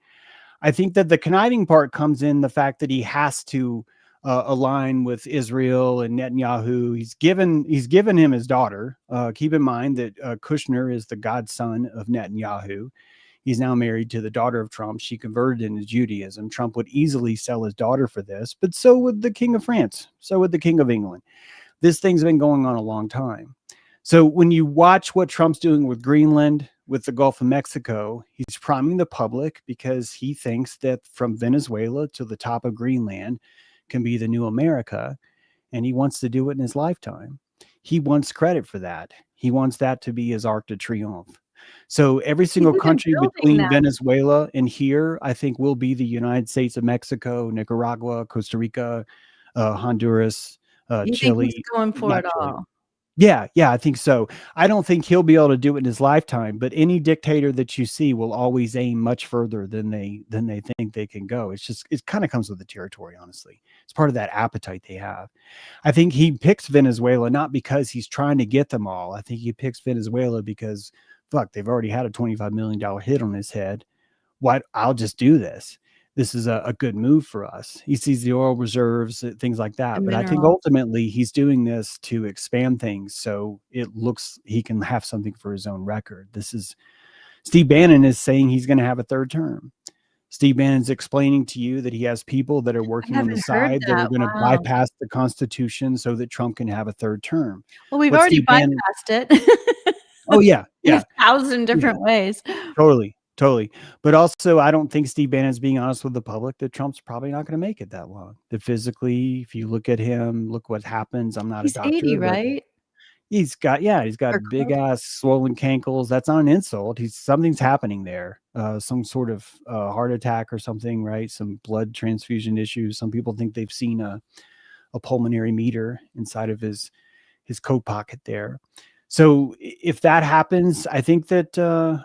I think that the conniving part comes in the fact that he has to align with Israel and Netanyahu. He's given him his daughter. Keep in mind that Kushner is the godson of Netanyahu. He's now married to the daughter of Trump. She converted into Judaism. Trump would easily sell his daughter for this, but so would the King of France. So would the King of England. This thing's been going on a long time. So when you watch what Trump's doing with Greenland, with the Gulf of Mexico, he's priming the public because he thinks that from Venezuela to the top of Greenland can be the new America, and he wants to do it in his lifetime. He wants credit for that. He wants that to be his Arc de Triomphe. So every He's single even country building between that. Venezuela and here, I think, will be the United States of Mexico, Nicaragua, Costa Rica, Honduras, You think he's Chile, going for not it Chile. all? Yeah, I think so. I don't think he'll be able to do it in his lifetime, but any dictator that you see will always aim much further than they think they can go. It's just it kind of comes with the territory, honestly. It's part of that appetite they have. I think he picks Venezuela not because he's trying to get them all. I think he picks Venezuela because fuck, they've already had a $25 million hit on his head. What I'll just do this. This is a good move for us. He sees the oil reserves, things like The that. But I think minerals. ultimately he's doing this to expand things so it looks he can have something for his own record. This is Steve Bannon is saying he's going to have a third term. Steve Bannon's explaining to you that he has people that are I working on the haven't heard side that are that. going to Wow. bypass the Constitution so that Trump can have a third term. Well, we've What already Steve Bannon? bypassed it Oh yeah, in yeah, 1,000 yeah. different ways. Totally, totally. But also, I don't think Steve Bannon's being honest with the public that Trump's probably not going to make it that long. That physically, if you look at him, look what happens. I'm not a He's 80, doctor, but right? he's Or got big close. ass swollen cankles. That's not an insult. Something's happening there. Some sort of heart attack or something, right? Some blood transfusion issues. Some people think they've seen a pulmonary meter inside of his coat pocket there. So if that happens, I think that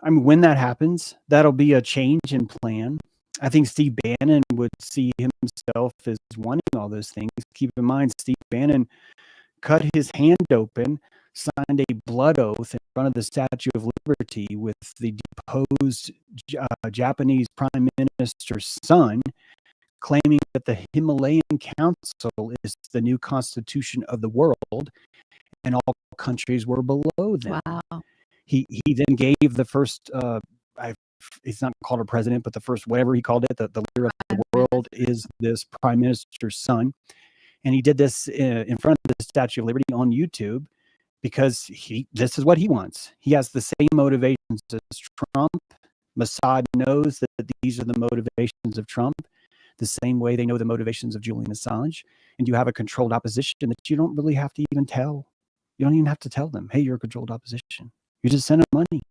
when that happens, that'll be a change in plan. I think Steve Bannon would see himself as wanting all those things. Keep in mind, Steve Bannon cut his hand open, signed a blood oath in front of the Statue of Liberty with the deposed Japanese Prime Minister's son, claiming that the Himalayan Council is the new constitution of the world and all countries were below them. Wow. He then gave the first he's not called a president, but the first whatever he called it, the leader of the world is this prime minister's son, and he did this in front of the Statue of Liberty on YouTube because this is what he wants. He has the same motivations as Trump. Mossad knows that these are the motivations of Trump, the same way they know the motivations of Julian Assange, and you have a controlled opposition that you don't really have to even tell. You don't even have to tell them, hey, you're a controlled opposition. You just send them money.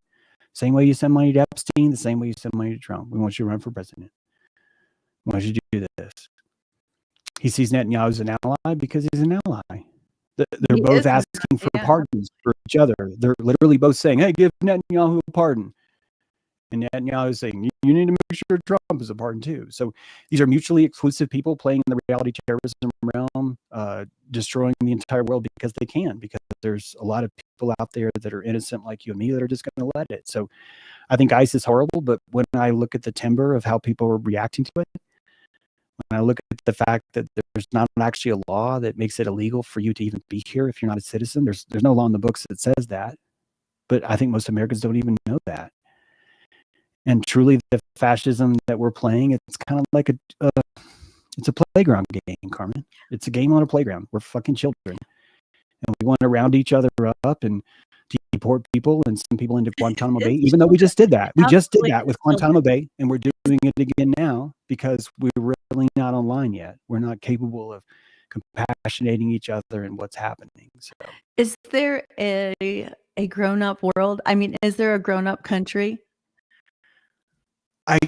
Same way you send money to Epstein, the same way you send money to Trump. We want you to run for president. We want you to do this. He sees Netanyahu as an ally because he's an ally. They're He both is, asking for yeah. pardons for each other. They're literally both saying, "Hey, give Netanyahu a pardon." And Netanyahu is saying, you need to make sure Trump is a pardon too. So these are mutually exclusive people playing in the reality terrorism realm, destroying the entire world because they can, because there's a lot of people out there that are innocent like you and me that are just going to let it. So I think ICE is horrible, but when I look at the timbre of how people are reacting to it, when I look at the fact that there's not actually a law that makes it illegal for you to even be here if you're not a citizen, there's no law in the books that says that. But I think most Americans don't even know that. And truly, the fascism that we're playing, it's kind of like it's a playground game, Carmen. It's a game on a playground. We're fucking children, and we want to round each other up and deport people and send people into Guantanamo Bay. Even though we just did that, we just did that with Guantanamo Bay, and we're doing it again now because we're really not online yet. We're not capable of compassionating each other and what's happening. So, Is there a grown-up world? I mean, is there a grown-up country? I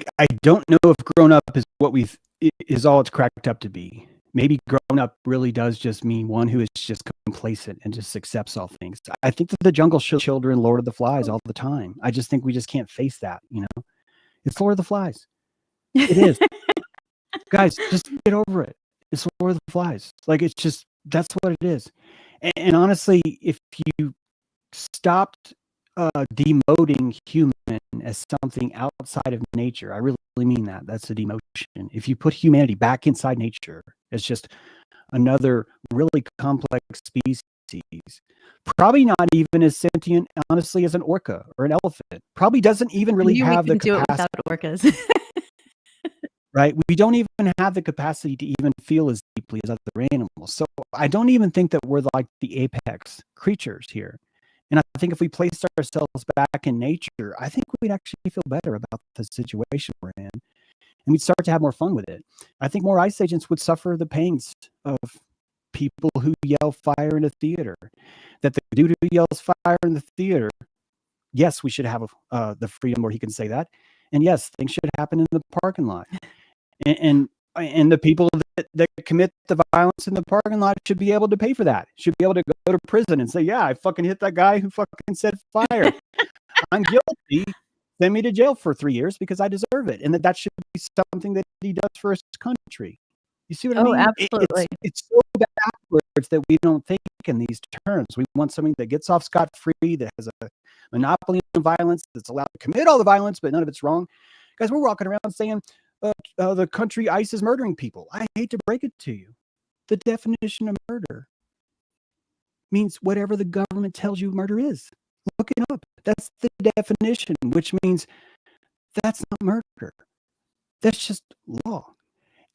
don't know if grown up is what is all it's cracked up to be. Maybe grown up really does just mean one who is just complacent and just accepts all things. I think that the jungle shows children Lord of the Flies all the time. I just think we just can't face that, you know? It's Lord of the Flies. It is. Guys, just get over it. It's Lord of the Flies. Like, it's just, that's what it is. And honestly, if you stopped demoting human as something outside of nature, I really mean that. That's a demotion. If you put humanity back inside nature as just another really complex species, probably not even as sentient, honestly, as an orca or an elephant, probably doesn't even really have the do it capacity. without orcas. Right? We don't even have the capacity to even feel as deeply as other animals. So I don't even think that we're like the apex creatures here. And I think if we placed ourselves back in nature, I think we'd actually feel better about the situation we're in. And we'd start to have more fun with it. I think more ICE agents would suffer the pains of people who yell fire in a theater. That the dude who yells fire in the theater, yes, we should have the freedom where he can say that. And yes, things should happen in the parking lot. And the people that commit the violence in the parking lot should be able to pay for that. Should be able to go to prison and say, yeah, I fucking hit that guy who fucking said fire. I'm guilty. Send me to jail for 3 years because I deserve it. And that should be something that he does for his country. You see what I mean? Absolutely. It's so backwards that we don't think in these terms. We want something that gets off scot-free, that has a monopoly on violence, that's allowed to commit all the violence, but none of it's wrong. Guys, we're walking around saying, the country ICE is murdering people. I hate to break it to you. The definition of murder means whatever the government tells you murder is. Look it up. That's the definition, which means that's not murder. That's just law.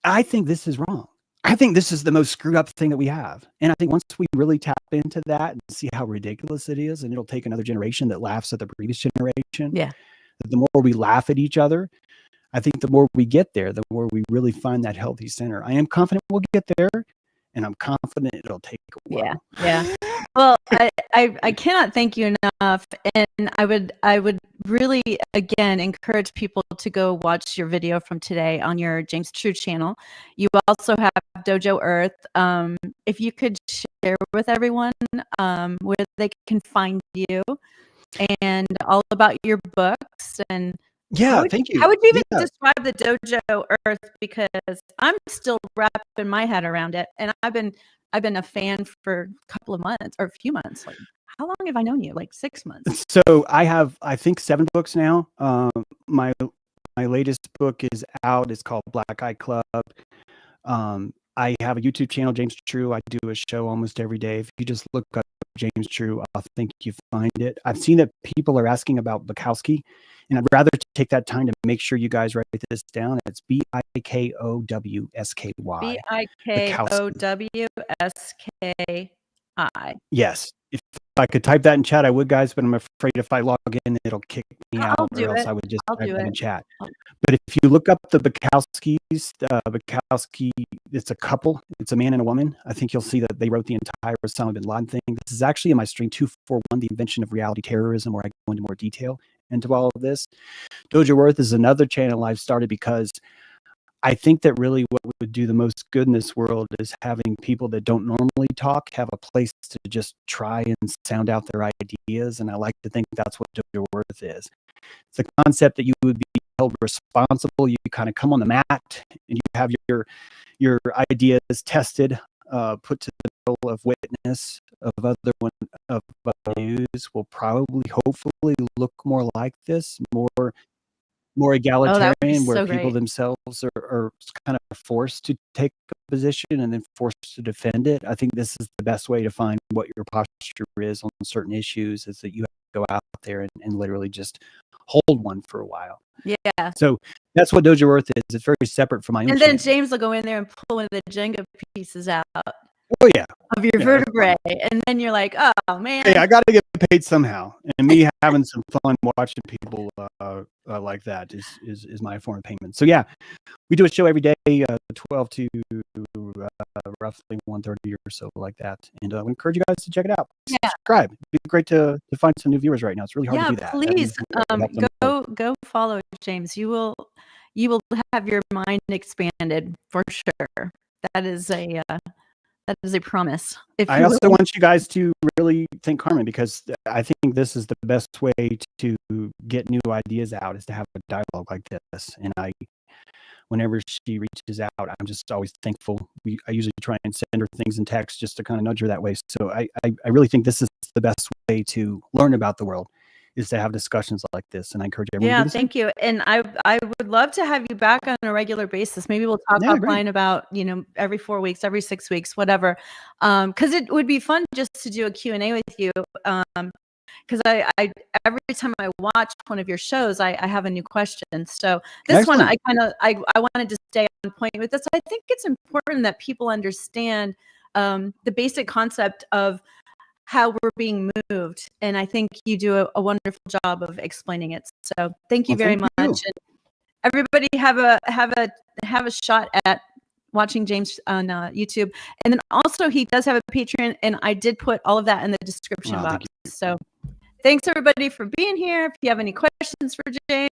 I think this is wrong. I think this is the most screwed up thing that we have. And I think once we really tap into that and see how ridiculous it is, and it'll take another generation that laughs at the previous generation. Yeah. The more we laugh at each other, I think the more we get there, the more we really find that healthy center. I am confident we'll get there, and I'm confident it'll take a while. Yeah. Well, I cannot thank you enough, and I would really again encourage people to go watch your video from today on your James True channel. You also have Dojo Earth. If you could share with everyone where they can find you and all about your books and. Yeah, thank you. How would you even describe the Dojo Earth? Because I'm still wrapping my head around it, and I've been a fan for a couple of months or a few months. Like, how long have I known you? Like 6 months. So I have, I think, 7 books now. My latest book is out. It's called Black Eye Club. I have a YouTube channel, James True. I do a show almost every day. If you just look up James True, I think you find it. I've seen that people are asking about Bukowski, and I'd rather take that time to make sure you guys write this down. It's Bikowsky. Bikowsky. Yes. If I could type that in chat, I would, guys, but I'm afraid if I log in, it'll kick me out, or else I would just type that in chat. But if you look up the Bukowskis, Bukowski, it's a couple. It's a man and a woman. I think you'll see that they wrote the entire Osama bin Laden thing. This is actually in my stream 241, The Invention of Reality Terrorism, where I go into more detail into all of this. Dojo Earth is another channel I've started because I think that really what would do the most good in this world is having people that don't normally talk have a place to just try and sound out their ideas. And I like to think that's what Doja Worth is. It's a concept that you would be held responsible. You kind of come on the mat and you have your ideas tested, put to the middle of witness of other one of news will probably, hopefully, look more like this, more Oh, that would be egalitarian, where so people great. themselves are kind of forced to take a position and then forced to defend it. I think this is the best way to find what your posture is on certain issues, is that you have to go out there and literally just hold one for a while. Yeah. So that's what Doja Worth is. It's very separate from my own And then channel. James will go in there and pull one of the Jenga pieces out Oh, yeah. of your Yeah, that's vertebrae, fine. and then you're like, "Oh, man." Hey, I gotta get paid somehow, and me having some fun watching people, like that is my form of payment. So, yeah, we do a show every day, 12 to, roughly 1:30 or so, like that, and, I would encourage you guys to check it out. Yeah. Subscribe. It'd be great to find some new viewers right now. It's really hard to Yeah, do that. That please, means we help them grow. go follow James. You will have your mind expanded for sure. That is a promise, if I you also will. want you guys to really thank Carmen, because I think this is the best way to get new ideas out, is to have a dialogue like this. And whenever she reaches out, I'm just always thankful. I usually try and send her things in text just to kind of nudge her that way. So I really think this is the best way to learn about the world, is to have discussions like this. And I encourage everyone to Yeah, do the same. thank you, and I would love to have you back on a regular basis. Maybe we'll talk Yeah, great. offline about, every 4 weeks, every 6 weeks, whatever. Because it would be fun just to do a Q&A with you, because I every time I watch one of your shows, I have a new question. So this one, Excellent. I wanted to stay on point with this. I think it's important that people understand, the basic concept of how we're being moved, and I think you do a wonderful job of explaining it. So thank you Well, very thank much, you. and everybody have a shot at watching James on YouTube. And then also he does have a Patreon, and I did put all of that in the description Wow, thank box. you. So thanks everybody for being here. If you have any questions for James,